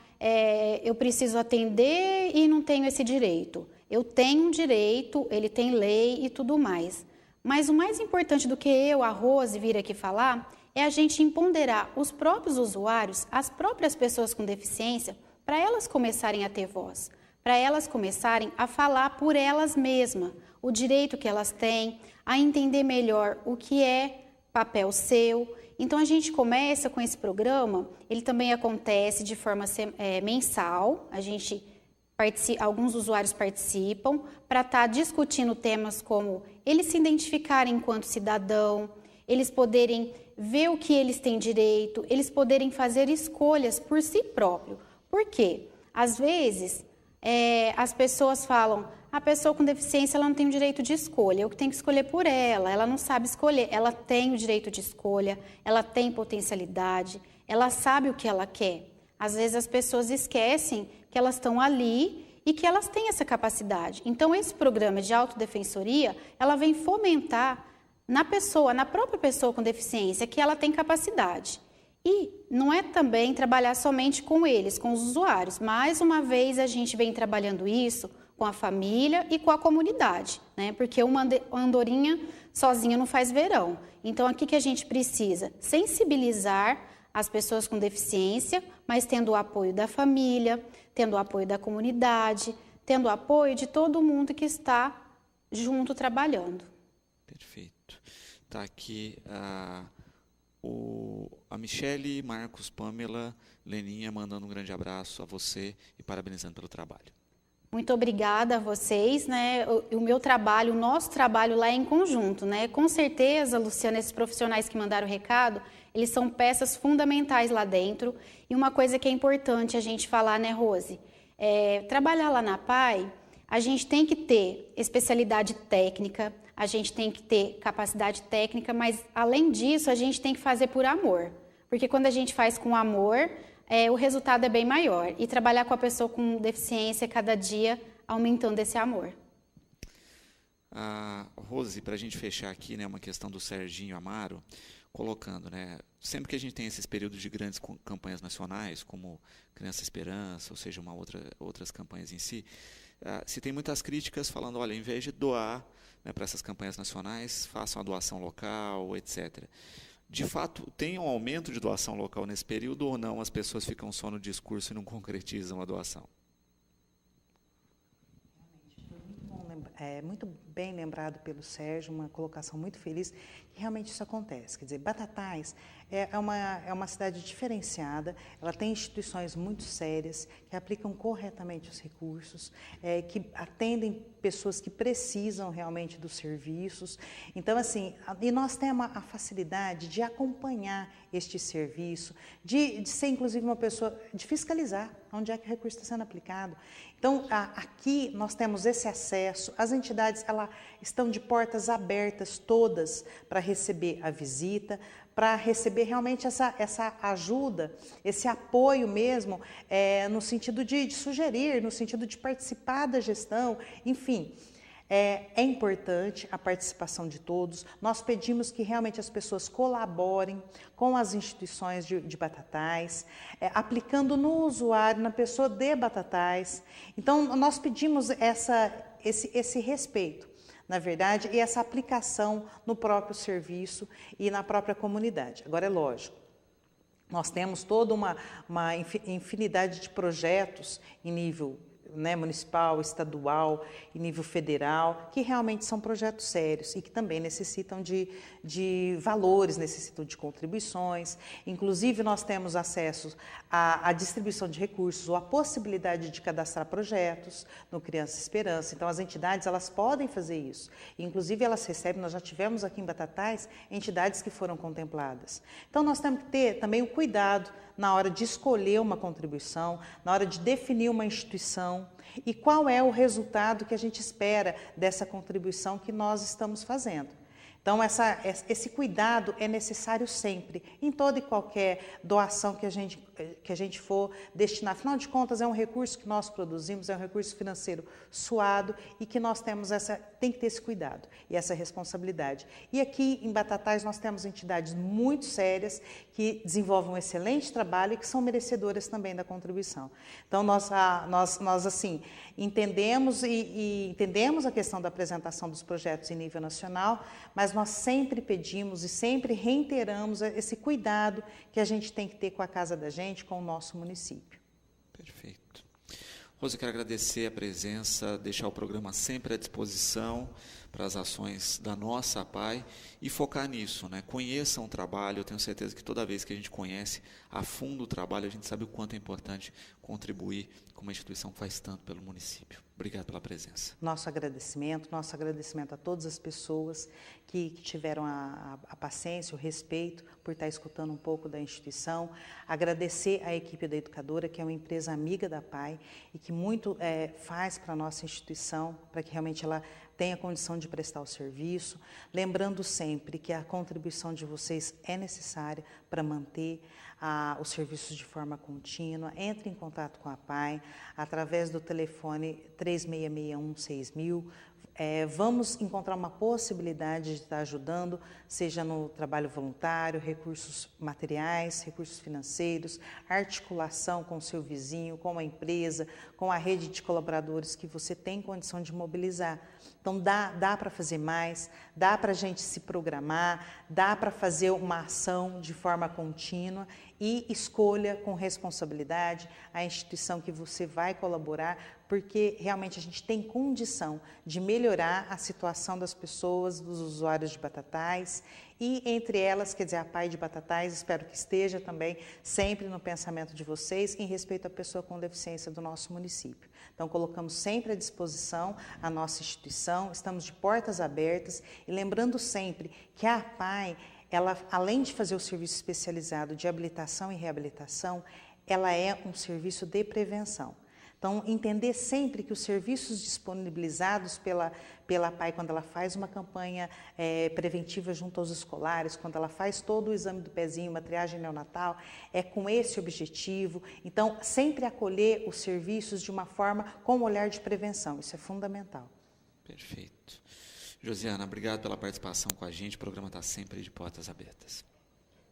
Speaker 3: eu preciso atender e não tenho esse direito. Eu tenho um direito, ele tem lei e tudo mais. Mas o mais importante do que eu, a Rose, vir aqui falar é a gente empoderar os próprios usuários, as próprias pessoas com deficiência, para elas começarem a ter voz, para elas começarem a falar por elas mesmas, o direito que elas têm, a entender melhor o que é papel seu. Então, a gente começa com esse programa, ele também acontece de forma mensal, alguns usuários participam para estar discutindo temas como eles se identificarem enquanto cidadão, eles poderem ver o que eles têm direito, eles poderem fazer escolhas por si próprio. Por quê? Às vezes, as pessoas falam, a pessoa com deficiência ela não tem o direito de escolha, eu que tenho que escolher por ela não sabe escolher, ela tem o direito de escolha, ela tem potencialidade, ela sabe o que ela quer. Às vezes as pessoas esquecem que elas estão ali e que elas têm essa capacidade. Então, esse programa de autodefensoria, ela vem fomentar na própria pessoa com deficiência, que ela tem capacidade. E não é também trabalhar somente com eles, com os usuários. Mais uma vez, a gente vem trabalhando isso com a família e com a comunidade, né? Porque uma andorinha sozinha não faz verão. Então, aqui que a gente precisa sensibilizar as pessoas com deficiência, mas tendo o apoio da família, tendo o apoio da comunidade, tendo o apoio de todo mundo que está junto trabalhando.
Speaker 1: Perfeito. Está aqui a Michele, Marcos, Pamela, Leninha, mandando um grande abraço a você e parabenizando pelo trabalho.
Speaker 3: Muito obrigada a vocês, né? O meu trabalho, o nosso trabalho lá é em conjunto, né? Com certeza, Luciana, esses profissionais que mandaram o recado, eles são peças fundamentais lá dentro. E uma coisa que é importante a gente falar, né, Rose? Trabalhar lá na PAI, a gente tem que ter especialidade técnica, a gente tem que ter capacidade técnica, mas além disso, a gente tem que fazer por amor. Porque quando a gente faz com amor, o resultado é bem maior. E trabalhar com a pessoa com deficiência cada dia, aumentando esse amor.
Speaker 1: Rose, para a gente fechar aqui, né, uma questão do Serginho Amaro, colocando, né, sempre que a gente tem esses períodos de grandes campanhas nacionais, como Criança Esperança, ou seja, outras campanhas em si, se tem muitas críticas falando, olha, em vez de doar, né, para essas campanhas nacionais, façam a doação local, etc. De fato, tem um aumento de doação local nesse período ou não? As pessoas ficam só no discurso e não concretizam a doação?
Speaker 2: Muito bem lembrado pelo Sérgio, uma colocação muito feliz, que realmente isso acontece. Quer dizer, Batatais é uma cidade diferenciada, ela tem instituições muito sérias, que aplicam corretamente os recursos, que atendem pessoas que precisam realmente dos serviços. Então, assim, e nós temos a facilidade de acompanhar este serviço, de ser, inclusive, uma pessoa, de fiscalizar onde é que o recurso está sendo aplicado. Então, aqui nós temos esse acesso, as entidades elas estão de portas abertas todas para receber a visita, para receber realmente essa ajuda, esse apoio mesmo, no sentido de sugerir, no sentido de participar da gestão, enfim. É importante a participação de todos. Nós pedimos que realmente as pessoas colaborem com as instituições de Batatais, aplicando no usuário, na pessoa de Batatais. Então, nós pedimos esse respeito, na verdade, e essa aplicação no próprio serviço e na própria comunidade. Agora, é lógico, nós temos toda uma infinidade de projetos em nível, né, municipal, estadual e nível federal, que realmente são projetos sérios e que também necessitam de valores, necessitam de contribuições. Inclusive, nós temos acesso à distribuição de recursos ou à possibilidade de cadastrar projetos no Criança Esperança. Então, as entidades elas podem fazer isso. Inclusive, elas recebem, nós já tivemos aqui em Batatais, entidades que foram contempladas. Então, nós temos que ter também o cuidado na hora de escolher uma contribuição, na hora de definir uma instituição e qual é o resultado que a gente espera dessa contribuição que nós estamos fazendo. Então, esse cuidado é necessário sempre, em toda e qualquer doação que a gente gente for destinar. Afinal de contas, é um recurso que nós produzimos, é um recurso financeiro suado e que nós tem que ter esse cuidado e essa responsabilidade. E aqui em Batatais nós temos entidades muito sérias que desenvolvem um excelente trabalho e que são merecedoras também da contribuição. Então, nós assim, entendemos entendemos a questão da apresentação dos projetos em nível nacional, mas nós sempre pedimos e sempre reiteramos esse cuidado que a gente tem que ter com a casa da gente, com o nosso município.
Speaker 1: Perfeito. Rose, eu quero agradecer a presença, deixar o programa sempre à disposição para as ações da nossa APAE e focar nisso, né? Conheçam o trabalho, eu tenho certeza que toda vez que a gente conhece a fundo o trabalho, a gente sabe o quanto é importante contribuir com uma instituição que faz tanto pelo município. Obrigado pela presença. Nosso agradecimento
Speaker 2: a todas as pessoas que tiveram a paciência, o respeito por estar escutando um pouco da instituição. Agradecer à equipe da Educadora, que é uma empresa amiga da APAE e que muito faz para a nossa instituição, para que realmente ela tenha condição de prestar o serviço. Lembrando sempre que a contribuição de vocês é necessária para manter os serviços de forma contínua. Entre em contato com a APAE através do telefone 3661-6000. Vamos encontrar uma possibilidade de estar ajudando, seja no trabalho voluntário, recursos materiais, recursos financeiros, articulação com o seu vizinho, com a empresa, com a rede de colaboradores que você tem condição de mobilizar. Então, dá para fazer mais, dá para a gente se programar, dá para fazer uma ação de forma contínua e escolha com responsabilidade a instituição que você vai colaborar, porque realmente a gente tem condição de melhorar a situação das pessoas, dos usuários de Batatais e, entre elas, quer dizer, a APAE de Batatais, espero que esteja também sempre no pensamento de vocês em respeito à pessoa com deficiência do nosso município. Então, colocamos sempre à disposição a nossa instituição, estamos de portas abertas e lembrando sempre que a APAE, ela, além de fazer o serviço especializado de habilitação e reabilitação, ela é um serviço de prevenção. Então, entender sempre que os serviços disponibilizados pela APAE, quando ela faz uma campanha preventiva junto aos escolares, quando ela faz todo o exame do pezinho, uma triagem neonatal, é com esse objetivo. Então, sempre acolher os serviços de uma forma com um olhar de prevenção, isso é fundamental.
Speaker 1: Perfeito. Josiana, obrigado pela participação com a gente, o programa está sempre de portas abertas.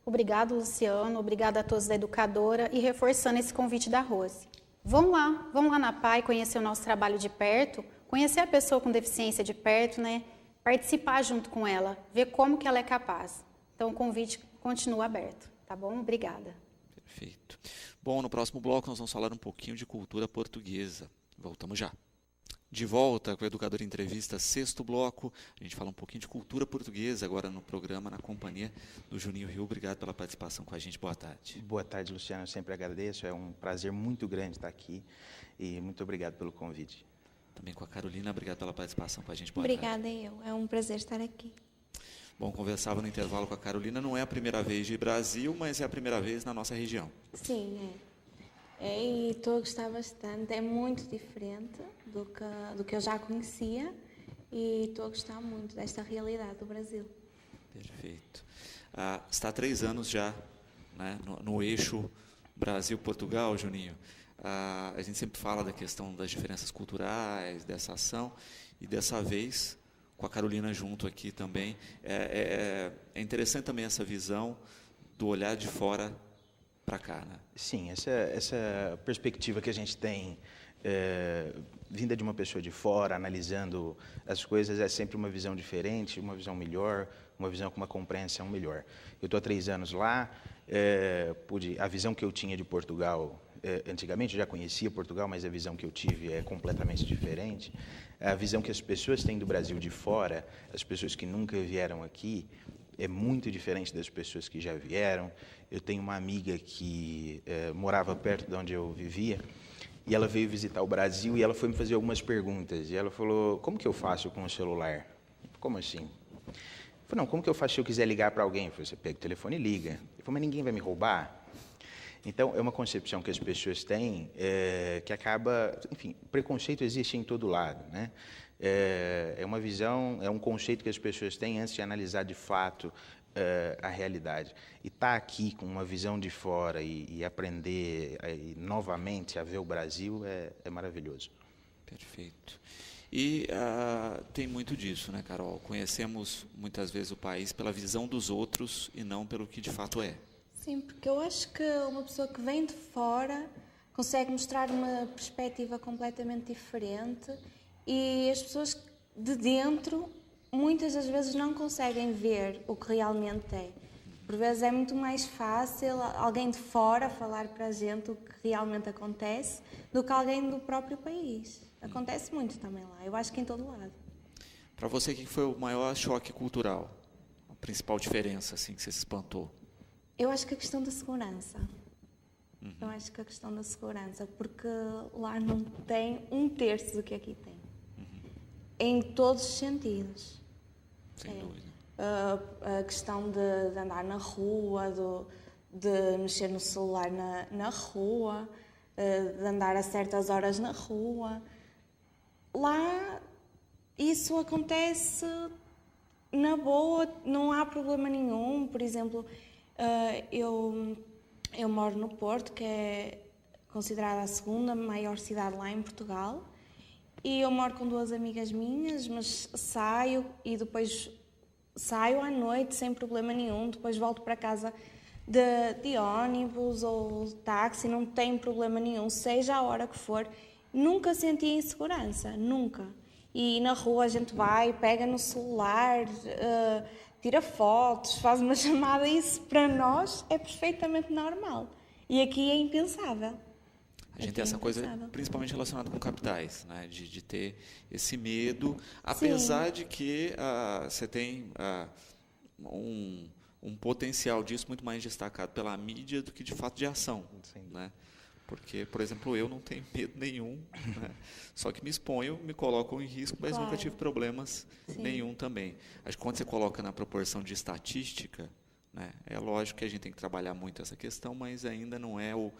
Speaker 3: Obrigado, Luciano, obrigada a todos da Educadora e reforçando esse convite da Rose. Vamos lá na APAE, conhecer o nosso trabalho de perto, conhecer a pessoa com deficiência de perto, né? Participar junto com ela, ver como que ela é capaz. Então, o convite continua aberto, tá bom? Obrigada.
Speaker 1: Perfeito. Bom, no próximo bloco nós vamos falar um pouquinho de cultura portuguesa. Voltamos já. De volta com o Educador Entrevista, sexto bloco. A gente fala um pouquinho de cultura portuguesa agora no programa, na companhia do Juninho Rio. Obrigado pela participação com a gente. Boa tarde.
Speaker 4: Boa tarde, Luciano. Eu sempre agradeço. É um prazer muito grande estar aqui e muito obrigado pelo convite.
Speaker 1: Também com a Carolina. Obrigado pela participação com a gente. Boa
Speaker 5: Obrigada,
Speaker 1: tarde.
Speaker 5: eu. É um prazer estar aqui.
Speaker 1: Bom, conversava no intervalo com a Carolina. Não é a primeira vez de Brasil, mas é a primeira vez na nossa região.
Speaker 5: Sim, e estou a gostar bastante. É muito diferente do que eu já conhecia e estou a gostar muito desta realidade do Brasil.
Speaker 1: Perfeito. Está há 3 anos já, né, no eixo Brasil-Portugal, Juninho. A gente sempre fala da questão das diferenças culturais, dessa ação, e dessa vez, com a Carolina junto aqui também, é interessante também essa visão do olhar de fora para cá, né?
Speaker 4: Sim, essa perspectiva que a gente tem vinda de uma pessoa de fora, analisando as coisas, é sempre uma visão diferente, uma visão melhor, uma visão com uma compreensão melhor. Eu estou há 3 anos lá, a visão que eu tinha de Portugal, antigamente eu já conhecia Portugal, mas a visão que eu tive é completamente diferente. A visão que as pessoas têm do Brasil de fora, as pessoas que nunca vieram aqui, é muito diferente das pessoas que já vieram. Eu tenho uma amiga que morava perto de onde eu vivia, e ela veio visitar o Brasil e ela foi me fazer algumas perguntas. E ela falou, como que eu faço com o celular? Como assim? Eu falei, não, como que eu faço se eu quiser ligar para alguém? Eu falei, você pega o telefone e liga. Ele falou, mas ninguém vai me roubar? Então, é uma concepção que as pessoas têm que acaba... Enfim, preconceito existe em todo lado, né? É uma visão, é um conceito que as pessoas têm antes de analisar de fato a realidade. E estar aqui com uma visão de fora e aprender novamente a ver o Brasil é maravilhoso.
Speaker 1: Perfeito. E tem muito disso, né, Carol? Conhecemos muitas vezes o país pela visão dos outros e não pelo que de fato é.
Speaker 5: Sim, porque eu acho que uma pessoa que vem de fora consegue mostrar uma perspectiva completamente diferente e as pessoas de dentro muitas das vezes não conseguem ver o que realmente é. Por vezes é muito mais fácil alguém de fora falar para a gente o que realmente acontece do que alguém do próprio país. Acontece muito também lá, eu acho que em todo lado.
Speaker 1: Para você, o que foi o maior choque cultural? A principal diferença assim, que você se espantou?
Speaker 5: Eu acho que a questão da segurança. Eu acho que a questão da segurança, porque lá não tem 1/3 do que aqui tem. Em todos os sentidos.
Speaker 1: Sem dúvida.
Speaker 5: A questão de andar na rua, de mexer no celular na rua, de andar a certas horas na rua. Lá isso acontece na boa, não há problema nenhum. Por exemplo, eu moro no Porto, que é considerada a segunda maior cidade lá em Portugal, e eu moro com 2 amigas minhas, mas saio e depois saio à noite sem problema nenhum, depois volto para casa de ônibus ou táxi, não tem problema nenhum, seja a hora que for. Nunca senti insegurança, nunca. E na rua a gente vai, pega no celular, tira fotos, faz uma chamada, isso para nós é perfeitamente normal. E aqui é impensável.
Speaker 1: A gente tem essa coisa principalmente relacionada com capitais, né? De ter esse medo,
Speaker 5: Sim.
Speaker 1: apesar de que você tem um potencial disso muito mais destacado pela mídia do que de fato de ação. Né? Porque, por exemplo, eu não tenho medo nenhum, né? Só que me exponho, me coloco em risco, mas nunca tive problemas nenhum também. Acho que quando você coloca na proporção de estatística, né, é lógico que a gente tem que trabalhar muito essa questão, mas ainda não é o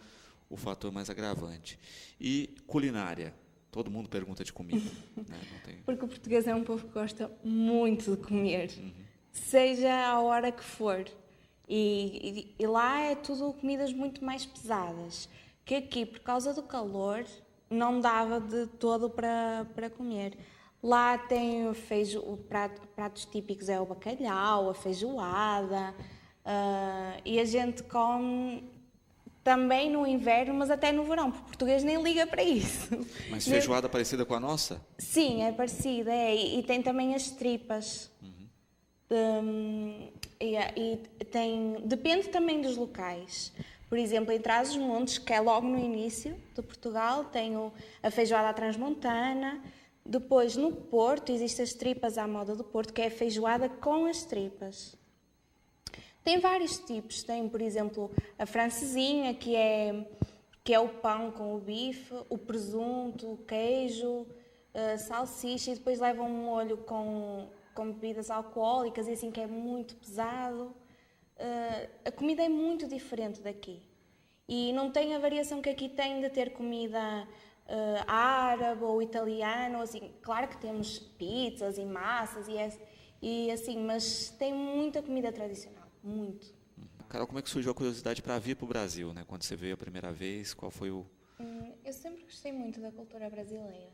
Speaker 1: fator mais agravante. E culinária? Todo mundo pergunta de comida. Né? Não tem...
Speaker 5: Porque o português é um povo que gosta muito de comer, seja a hora que for. E lá é tudo comidas muito mais pesadas. Que aqui, por causa do calor, não dava de todo para comer. Lá tem pratos típicos, é o bacalhau, a feijoada, e a gente come também no inverno, mas até no verão, porque o português nem liga para isso.
Speaker 1: Mas feijoada parecida com a nossa?
Speaker 5: Sim, é parecida, e tem também as tripas. Depende também dos locais. Por exemplo, em Trás-os-Montes, que é logo no início de Portugal, tem a feijoada à transmontana. Depois, no Porto, existem as tripas à moda do Porto, que é a feijoada com as tripas. Tem vários tipos. Tem, por exemplo, a francesinha, que é o pão com o bife, o presunto, o queijo, a salsicha, e depois leva um molho com bebidas alcoólicas, e assim que é muito pesado. A comida é muito diferente daqui. E não tem a variação que aqui tem de ter comida árabe ou italiana, ou assim. Claro que temos pizzas e massas e assim, mas tem muita comida tradicional, muito.
Speaker 1: Carol, como é que surgiu a curiosidade para vir para o Brasil, né? Quando você veio a primeira vez, qual foi o...
Speaker 5: Eu sempre gostei muito da cultura brasileira,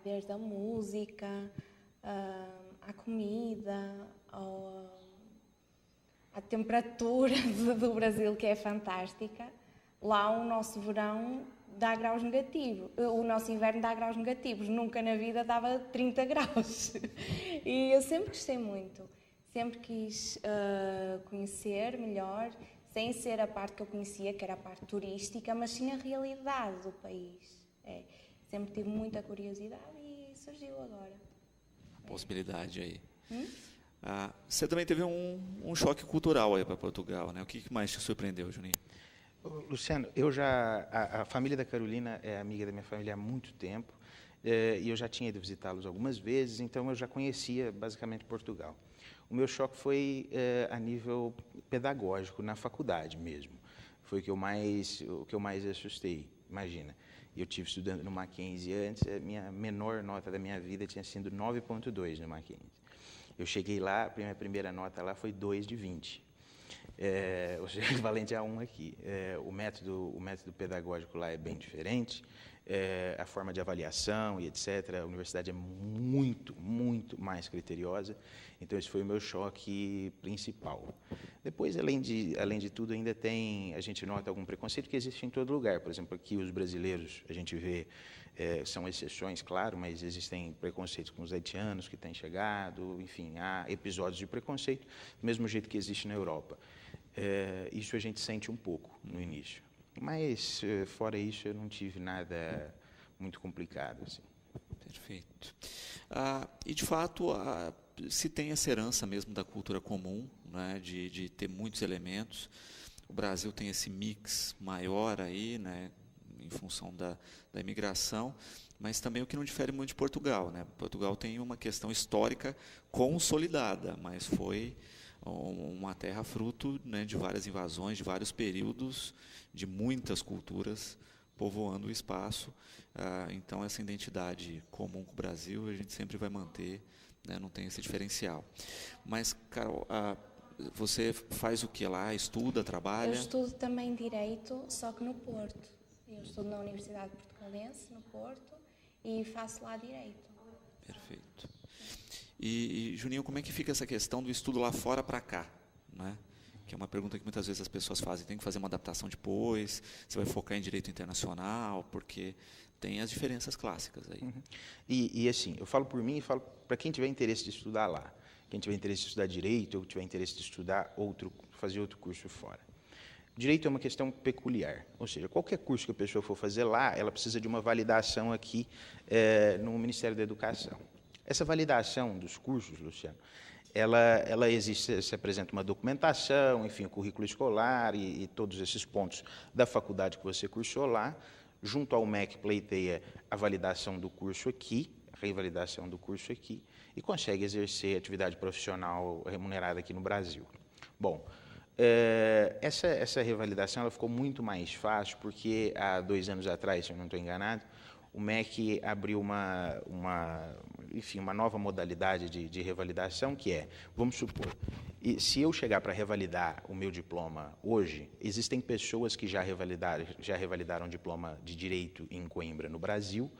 Speaker 5: desde a música, a comida, a temperatura do Brasil, que é fantástica. Lá o nosso verão dá graus negativos, o nosso inverno dá graus negativos, nunca na vida dava 30 graus. E eu sempre gostei muito, sempre quis conhecer melhor, sem ser a parte que eu conhecia, que era a parte turística, mas sim a realidade do país. Sempre tive muita curiosidade e surgiu agora.
Speaker 1: Possibilidade aí. Você também teve um choque cultural aí para Portugal, né? O que mais te surpreendeu, Juninho?
Speaker 4: Luciano, a família da Carolina é amiga da minha família há muito tempo, e eu já tinha ido visitá-los algumas vezes, então eu já conhecia basicamente Portugal. O meu choque foi a nível pedagógico, na faculdade mesmo. Foi o que eu mais assustei. Imagina, eu estive estudando no Mackenzie antes, a minha menor nota da minha vida tinha sido 9,2 no Mackenzie. Eu cheguei lá, a minha primeira nota lá foi 2 de 20. Ou seja, equivalente a 1 aqui. O método pedagógico lá é bem diferente, a forma de avaliação e etc. A universidade é muito, muito mais criteriosa, então esse foi o meu choque principal. Depois, além de tudo, ainda a gente nota algum preconceito que existe em todo lugar. Por exemplo, aqui os brasileiros, a gente vê, são exceções, claro, mas existem preconceitos com os haitianos que têm chegado, enfim, há episódios de preconceito, do mesmo jeito que existe na Europa. Isso a gente sente um pouco no início. Mas, fora isso, eu não tive nada muito complicado. Assim.
Speaker 1: Perfeito. E, de fato, se tem essa herança mesmo da cultura comum, né, de ter muitos elementos. O Brasil tem esse mix maior aí, né, em função da imigração, mas também o que não difere muito de Portugal. Né? Portugal tem uma questão histórica consolidada, mas foi uma terra fruto, né, de várias invasões, de vários períodos, de muitas culturas povoando o espaço. Então, essa identidade comum com o Brasil, a gente sempre vai manter, né, não tem esse diferencial. Mas, Carol, você faz o que lá? Estuda, trabalha?
Speaker 5: Eu estudo também Direito, só que no Porto. Eu estudo na Universidade Portugalense, no Porto, e faço lá Direito.
Speaker 1: Perfeito. E, Juninho, como é que fica essa questão do estudo lá fora para cá? Né? Que é uma pergunta que muitas vezes as pessoas fazem. Tem que fazer uma adaptação depois? Você vai focar em direito internacional? Porque tem as diferenças clássicas aí.
Speaker 4: Uhum. E assim, eu falo por mim e falo para quem tiver interesse de estudar lá. Quem tiver interesse de estudar direito ou tiver interesse de estudar fazer outro curso fora. Direito é uma questão peculiar, ou seja, qualquer curso que a pessoa for fazer lá, ela precisa de uma validação aqui no Ministério da Educação. Essa validação dos cursos, Luciano, ela existe, se apresenta uma documentação, enfim, o currículo escolar e todos esses pontos da faculdade que você cursou lá, junto ao MEC pleiteia a validação do curso aqui, a revalidação do curso aqui, e consegue exercer atividade profissional remunerada aqui no Brasil. Bom, essa revalidação ela ficou muito mais fácil, porque há 2 anos atrás, se eu não estou enganado, o MEC abriu uma nova modalidade de revalidação, que é, vamos supor, se eu chegar para revalidar o meu diploma hoje, existem pessoas que já revalidaram o diploma de Direito em Coimbra, no Brasil,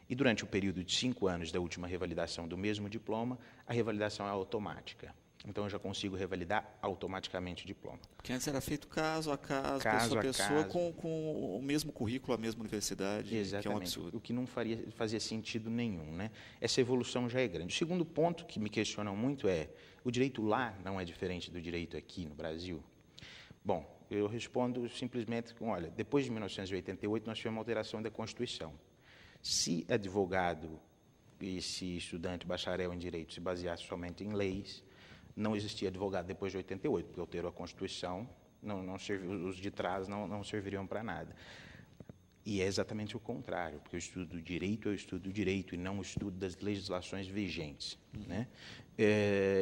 Speaker 4: e durante o período de 5 anos da última revalidação do mesmo diploma, a revalidação é automática. Então, eu já consigo revalidar automaticamente o diploma.
Speaker 1: Porque antes era feito caso a caso, pessoa a pessoa, com o mesmo currículo, a mesma universidade.
Speaker 4: Exatamente.
Speaker 1: Que é um absurdo.
Speaker 4: O que não fazia sentido nenhum. Né? Essa evolução já é grande. O segundo ponto que me questionam muito é, o direito lá não é diferente do direito aqui no Brasil? Bom, eu respondo simplesmente com, olha, depois de 1988, nós tivemos uma alteração da Constituição. Se advogado e se estudante bacharel em direito se baseasse somente em leis, não existia advogado depois de 88, porque alterou a Constituição, os de trás não serviriam para nada. E é exatamente o contrário, porque eu estudo direito e não o estudo das legislações vigentes. Né?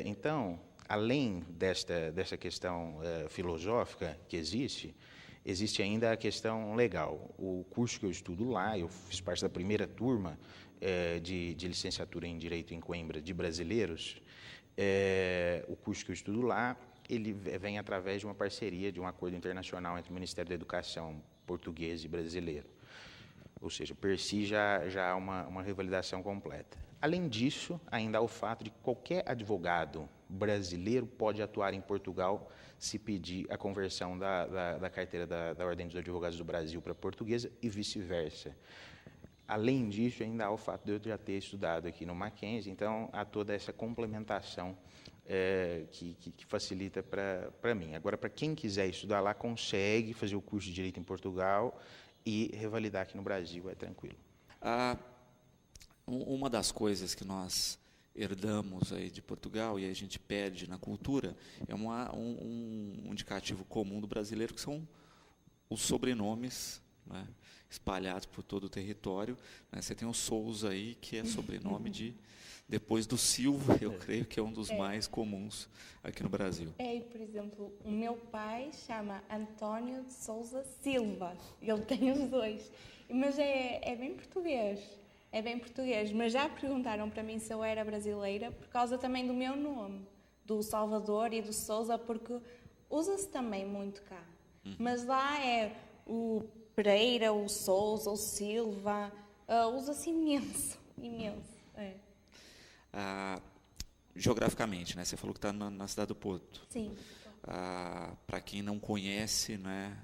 Speaker 4: Então, além dessa questão filosófica que existe ainda a questão legal. O curso que eu estudo lá, eu fiz parte da primeira turma de licenciatura em Direito em Coimbra de brasileiros. O curso que eu estudo lá, ele vem através de uma parceria, de um acordo internacional entre o Ministério da Educação português e brasileiro. Ou seja, per si já há uma revalidação completa. Além disso, ainda há o fato de que qualquer advogado brasileiro pode atuar em Portugal se pedir a conversão da carteira da Ordem dos Advogados do Brasil para a portuguesa e vice-versa. Além disso, ainda há o fato de eu já ter estudado aqui no Mackenzie, então há toda essa complementação que facilita para mim. Agora, para quem quiser estudar lá, consegue fazer o curso de Direito em Portugal e revalidar aqui no Brasil, é tranquilo.
Speaker 1: Uma das coisas que nós herdamos aí de Portugal e a gente perde na cultura é um indicativo comum do brasileiro, que são os sobrenomes, né, espalhados por todo o território. Né? Você tem o Souza aí, que é sobrenome depois do Silva, eu creio que é um dos mais comuns aqui no Brasil.
Speaker 5: Por exemplo, o meu pai chama António de Souza Silva, ele tem os dois, mas é bem português. é bem português, mas já perguntaram para mim se eu era brasileira por causa também do meu nome, do Salvador e do Sousa, porque usa-se também muito cá. Mas lá é o Pereira, o Sousa, o Silva, usa-se imenso, imenso. É.
Speaker 1: Geograficamente, né? Você falou que está na cidade do Porto.
Speaker 5: Sim.
Speaker 1: Para quem não conhece, né?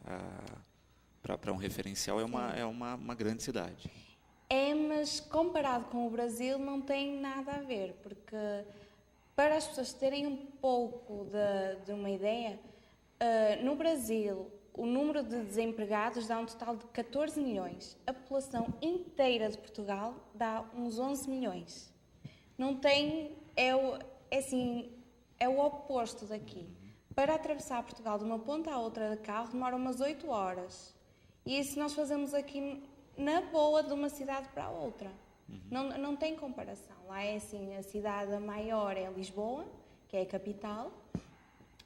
Speaker 1: Para um referencial, é uma grande cidade.
Speaker 5: É, mas comparado com o Brasil não tem nada a ver, porque para as pessoas terem um pouco de uma ideia, no Brasil o número de desempregados dá um total de 14 milhões. A população inteira de Portugal dá uns 11 milhões. Não tem... É o oposto daqui. Para atravessar Portugal de uma ponta à outra de carro demora umas 8 horas. E isso nós fazemos aqui na boa de uma cidade para a outra. Não tem comparação. Lá é assim, a cidade maior é Lisboa, que é a capital.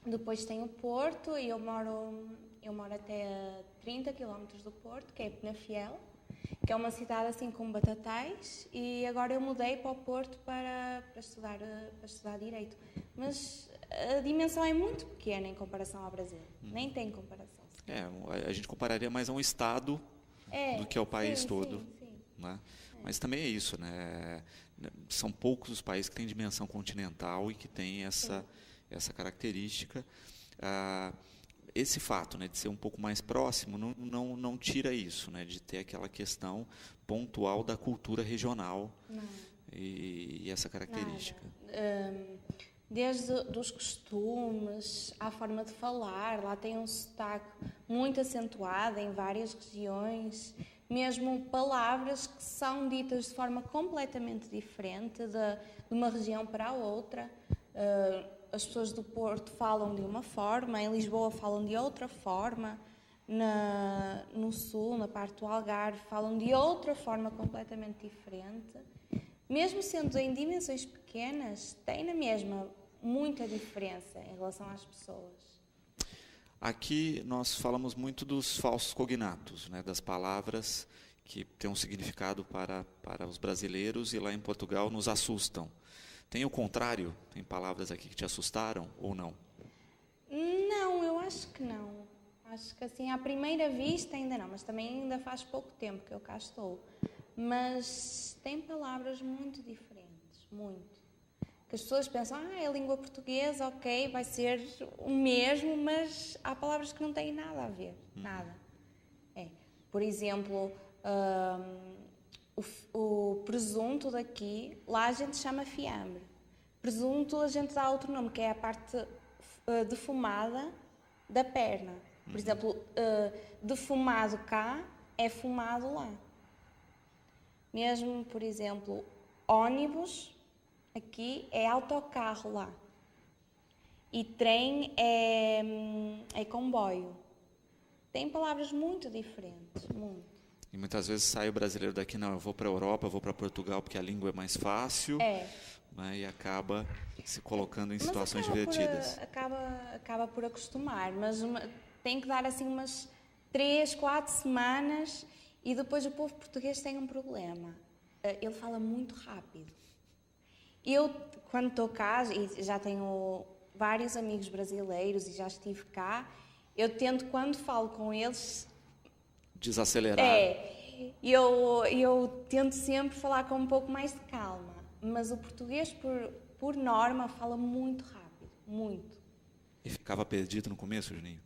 Speaker 5: Depois tem o Porto e eu moro até a 30 km do Porto, que é Penafiel, que é uma cidade assim com batatais, e agora eu mudei para o Porto para estudar Direito. Mas a dimensão é muito pequena em comparação ao Brasil. Nem tem comparação.
Speaker 1: A gente compararia mais a um estado do que ao país todo.
Speaker 5: Sim.
Speaker 1: Né? Mas também é isso, né? São poucos os países que têm dimensão continental e que têm essa característica. Esse fato, né, de ser um pouco mais próximo não tira isso, né, de ter aquela questão pontual da cultura regional e essa característica.
Speaker 5: Desde os costumes, à forma de falar, lá tem um sotaque muito acentuado em várias regiões, mesmo palavras que são ditas de forma completamente diferente de uma região para a outra. As pessoas do Porto falam de uma forma, em Lisboa falam de outra forma, no Sul, na parte do Algarve, falam de outra forma completamente diferente. Mesmo sendo em dimensões pequenas, tem na mesma muita diferença em relação às pessoas.
Speaker 1: Aqui nós falamos muito dos falsos cognatos, né, das palavras que têm um significado para os brasileiros e lá em Portugal nos assustam. Tem o contrário? Tem palavras aqui que te assustaram ou não?
Speaker 5: Não, eu acho que não. Acho que assim, à primeira vista ainda não, mas também ainda faz pouco tempo que eu cá estou. Mas tem palavras muito diferentes, muito. Que as pessoas pensam, é língua portuguesa, ok, vai ser o mesmo, mas há palavras que não têm nada a ver, nada. Por exemplo, o presunto daqui, lá a gente chama fiambre. Presunto a gente dá outro nome, que é a parte defumada da perna. Por exemplo, defumado cá é fumado lá. Mesmo, por exemplo, ônibus aqui é autocarro lá. E trem é comboio. Tem palavras muito diferentes, muito.
Speaker 1: E muitas vezes sai o brasileiro daqui, não, eu vou para a Europa, eu vou para Portugal porque a língua é mais fácil, né, e acaba se colocando em situações divertidas.
Speaker 5: Acaba por acostumar, mas tem que dar assim umas 3, 4 semanas e depois o povo português tem um problema. Ele fala muito rápido. Eu, quando estou cá, e já tenho vários amigos brasileiros e já estive cá, eu tento, quando falo com eles...
Speaker 1: Desacelerar.
Speaker 5: Eu tento sempre falar com um pouco mais de calma, mas o português, por norma, fala muito rápido, muito.
Speaker 1: E ficava perdido no começo, Juninho?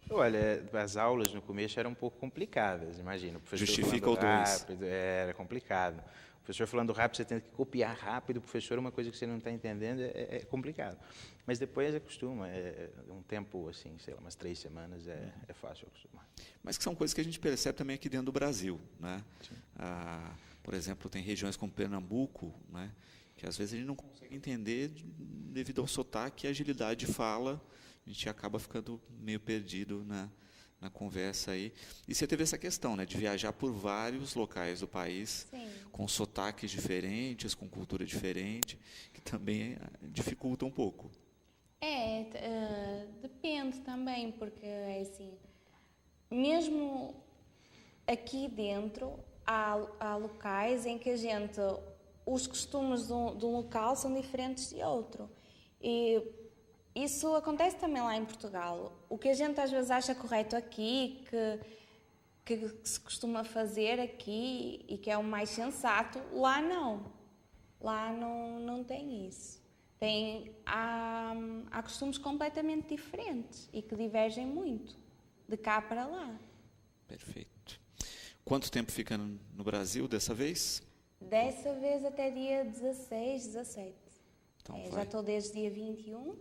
Speaker 4: Olha, as aulas no começo eram um pouco complicadas, imagina. O professor
Speaker 1: Justifica o 2.
Speaker 4: Rápido, era complicado. O professor falando rápido, você tem que copiar rápido. O professor, uma coisa que você não está entendendo, é complicado. Mas depois acostuma. Um tempo, assim, sei lá, umas 3 semanas, é fácil acostumar.
Speaker 1: Mas que são coisas que a gente percebe também aqui dentro do Brasil, né? Por exemplo, tem regiões como Pernambuco, né, que às vezes a gente não consegue entender devido ao sotaque e agilidade de fala. A gente acaba ficando meio perdido na conversa aí. E você teve essa questão, né, de viajar por vários locais do país,
Speaker 5: Sim.
Speaker 1: com sotaques diferentes, com cultura diferente, que também dificulta um pouco.
Speaker 5: Depende também, porque assim, mesmo aqui dentro, há locais em que os costumes de um local são diferentes de outro. E isso acontece também lá em Portugal. O que a gente às vezes acha correto aqui, que se costuma fazer aqui e que é o mais sensato, lá não. Lá não tem isso. Há costumes completamente diferentes e que divergem muito, de cá para lá.
Speaker 1: Perfeito. Quanto tempo fica no Brasil dessa vez?
Speaker 5: Dessa vez até dia 16, 17.
Speaker 1: Então
Speaker 5: Já estou desde dia 21.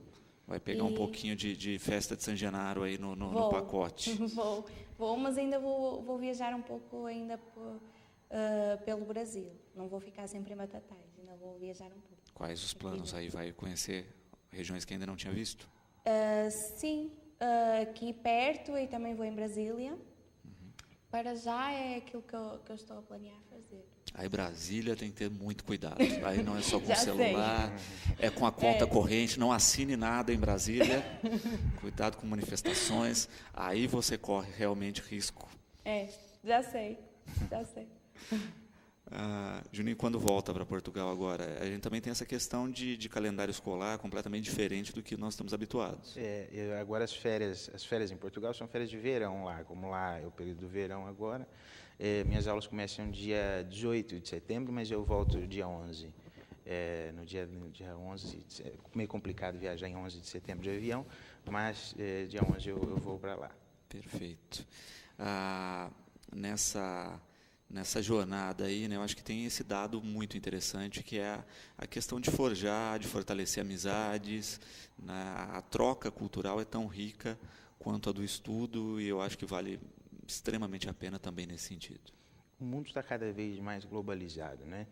Speaker 1: Vai pegar um pouquinho de festa de San Genaro aí no pacote.
Speaker 5: Vou, mas ainda vou viajar um pouco ainda pelo Brasil. Não vou ficar sempre em Batatais, ainda vou viajar um pouco.
Speaker 1: Quais os planos aí? Vai conhecer regiões que ainda não tinha visto?
Speaker 5: Sim, aqui perto e também vou em Brasília. Para já é aquilo que eu estou a planear fazer.
Speaker 1: Aí Brasília tem que ter muito cuidado. Aí não é só com o
Speaker 5: Já
Speaker 1: celular, é com a conta corrente, não assine nada em Brasília. Cuidado com manifestações, aí você corre realmente risco.
Speaker 5: Já sei.
Speaker 1: Juninho, quando volta para Portugal agora, a gente também tem essa questão de calendário escolar completamente diferente do que nós estamos habituados.
Speaker 4: Agora as férias em Portugal são férias de verão lá, como lá é o período do verão agora. Minhas aulas começam dia 18 de setembro, mas eu volto dia 11. No dia 11, é meio complicado viajar em 11 de setembro de avião, mas dia 11 eu vou para lá.
Speaker 1: Perfeito. Nessa jornada aí, né, eu acho que tem esse dado muito interessante, que é a questão de forjar, de fortalecer amizades, né? A troca cultural é tão rica quanto a do estudo, e eu acho que vale extremamente a pena também nesse sentido.
Speaker 4: O mundo está cada vez mais globalizado, né?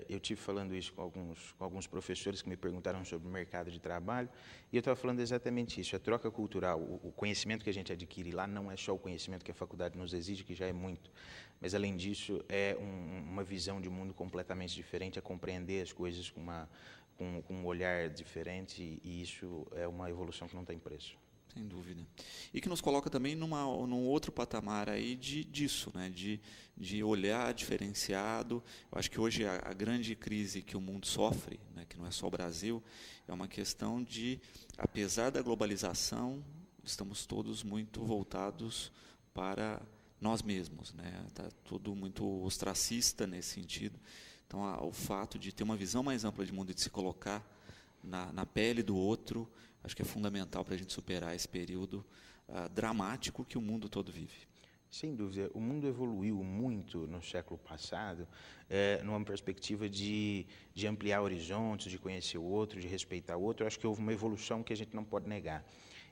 Speaker 4: Eu tive falando isso com alguns professores que me perguntaram sobre o mercado de trabalho, e eu estava falando exatamente isso. A troca cultural, o conhecimento que a gente adquire lá não é só o conhecimento que a faculdade nos exige, que já é muito, mas além disso é uma visão de mundo completamente diferente, é compreender as coisas com um olhar diferente, e isso é uma evolução que não tem preço.
Speaker 1: Sem dúvida. E que nos coloca também num outro patamar aí disso, né? de olhar diferenciado. Eu acho que hoje a grande crise que o mundo sofre, né? Que não é só o Brasil, é uma questão de, apesar da globalização, estamos todos muito voltados para nós mesmos, né? Está tudo muito ostracista nesse sentido. Então, o fato de ter uma visão mais ampla de mundo e de se colocar na pele do outro, acho que é fundamental para a gente superar esse período dramático que o mundo todo vive.
Speaker 4: Sem dúvida. O mundo evoluiu muito no século passado, numa perspectiva de ampliar horizontes, de conhecer o outro, de respeitar o outro. Eu acho que houve uma evolução que a gente não pode negar.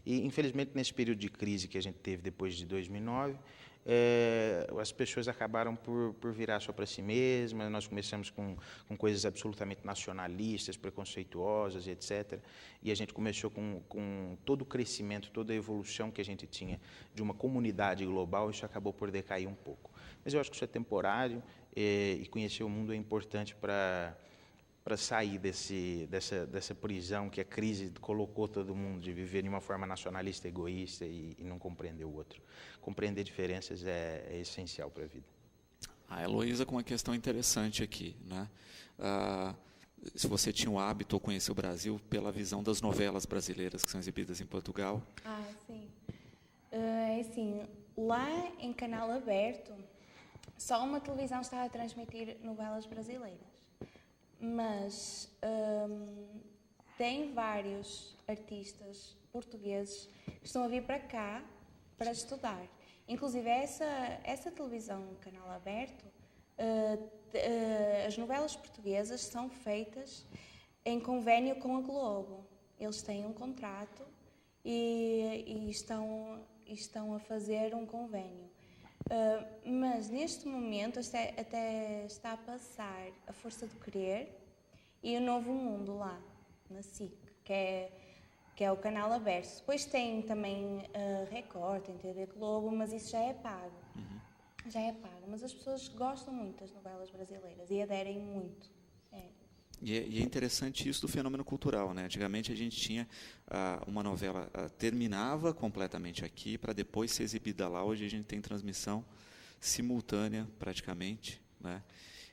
Speaker 4: E, infelizmente, nesse período de crise que a gente teve depois de 2009, as pessoas acabaram por virar só para si mesmas. Nós começamos com coisas absolutamente nacionalistas, preconceituosas, etc. E a gente começou com todo o crescimento, toda a evolução que a gente tinha de uma comunidade global, isso acabou por decair um pouco. Mas eu acho que isso é temporário, e conhecer o mundo é importante para sair dessa prisão que a crise colocou todo mundo, de viver de uma forma nacionalista, egoísta e não compreender o outro. Compreender diferenças é essencial para a vida.
Speaker 1: A Heloísa com uma questão interessante aqui, né? Se você tinha o hábito ou conheceu o Brasil pela visão das novelas brasileiras que são exibidas em Portugal.
Speaker 5: Sim. Assim, lá em canal aberto, só uma televisão está a transmitir novelas brasileiras. Mas tem vários artistas portugueses que estão a vir para cá para estudar. Inclusive, essa televisão, canal aberto, as novelas portuguesas são feitas em convênio com a Globo. Eles têm um contrato e estão a fazer um convênio. Mas neste momento até está a passar A Força do Querer e O Novo Mundo lá, na SIC, que é o canal aberto. Depois tem também Record, tem TV Globo, mas isso já é pago. Já é pago, mas as pessoas gostam muito das novelas brasileiras e aderem muito.
Speaker 1: E é interessante isso do fenômeno cultural, né? Antigamente a gente tinha uma novela, terminava completamente aqui para depois ser exibida lá. Hoje a gente tem transmissão simultânea praticamente, né?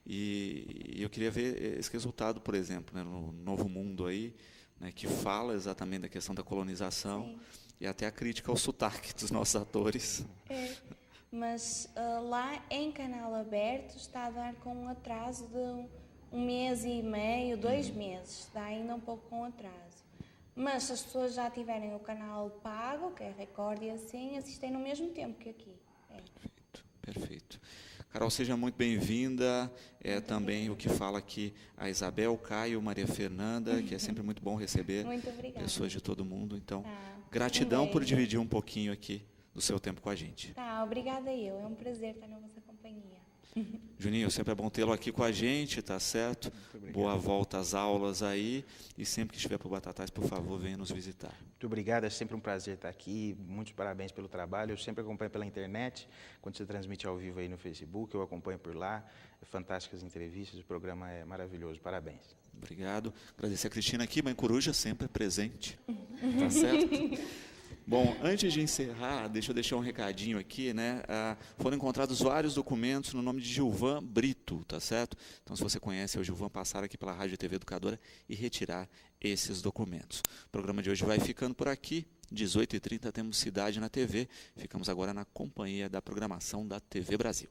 Speaker 1: E eu queria ver esse resultado, por exemplo, né, no Novo Mundo aí, né, que fala exatamente da questão da colonização. Sim. E até a crítica ao sotaque dos nossos atores.
Speaker 5: Mas lá em canal aberto está a dar com um atraso de 1 mês e meio, 2 meses, está ainda um pouco com atraso. Mas se as pessoas já tiverem o canal pago, que é Record e assim, assistem no mesmo tempo que aqui.
Speaker 1: Perfeito, perfeito. Carol, seja muito bem-vinda. Também o que fala aqui a Isabel, Caio, Maria Fernanda, que é sempre muito bom receber pessoas de todo mundo. Então, gratidão por dividir um pouquinho aqui do seu tempo com a gente.
Speaker 5: Obrigada eu. É um prazer estar na vossa companhia.
Speaker 1: Juninho, sempre é bom tê-lo aqui com a gente, tá certo? Boa volta às aulas aí. E sempre que estiver por Batatais, por favor, venha nos visitar.
Speaker 4: Muito obrigado, é sempre um prazer estar aqui. Muitos parabéns pelo trabalho. Eu sempre acompanho pela internet, quando você transmite ao vivo aí no Facebook, eu acompanho por lá. Fantásticas entrevistas, o programa é maravilhoso. Parabéns.
Speaker 1: Obrigado. Agradecer a Cristina aqui, Mãe Coruja, sempre presente. Tá certo? Bom, antes de encerrar, deixa eu deixar um recadinho aqui, né? Foram encontrados vários documentos no nome de Gilvan Brito, tá certo? Então, se você conhece o Gilvan, passar aqui pela Rádio TV Educadora e retirar esses documentos. O programa de hoje vai ficando por aqui. 18h30 temos Cidade na TV. Ficamos agora na companhia da programação da TV Brasil.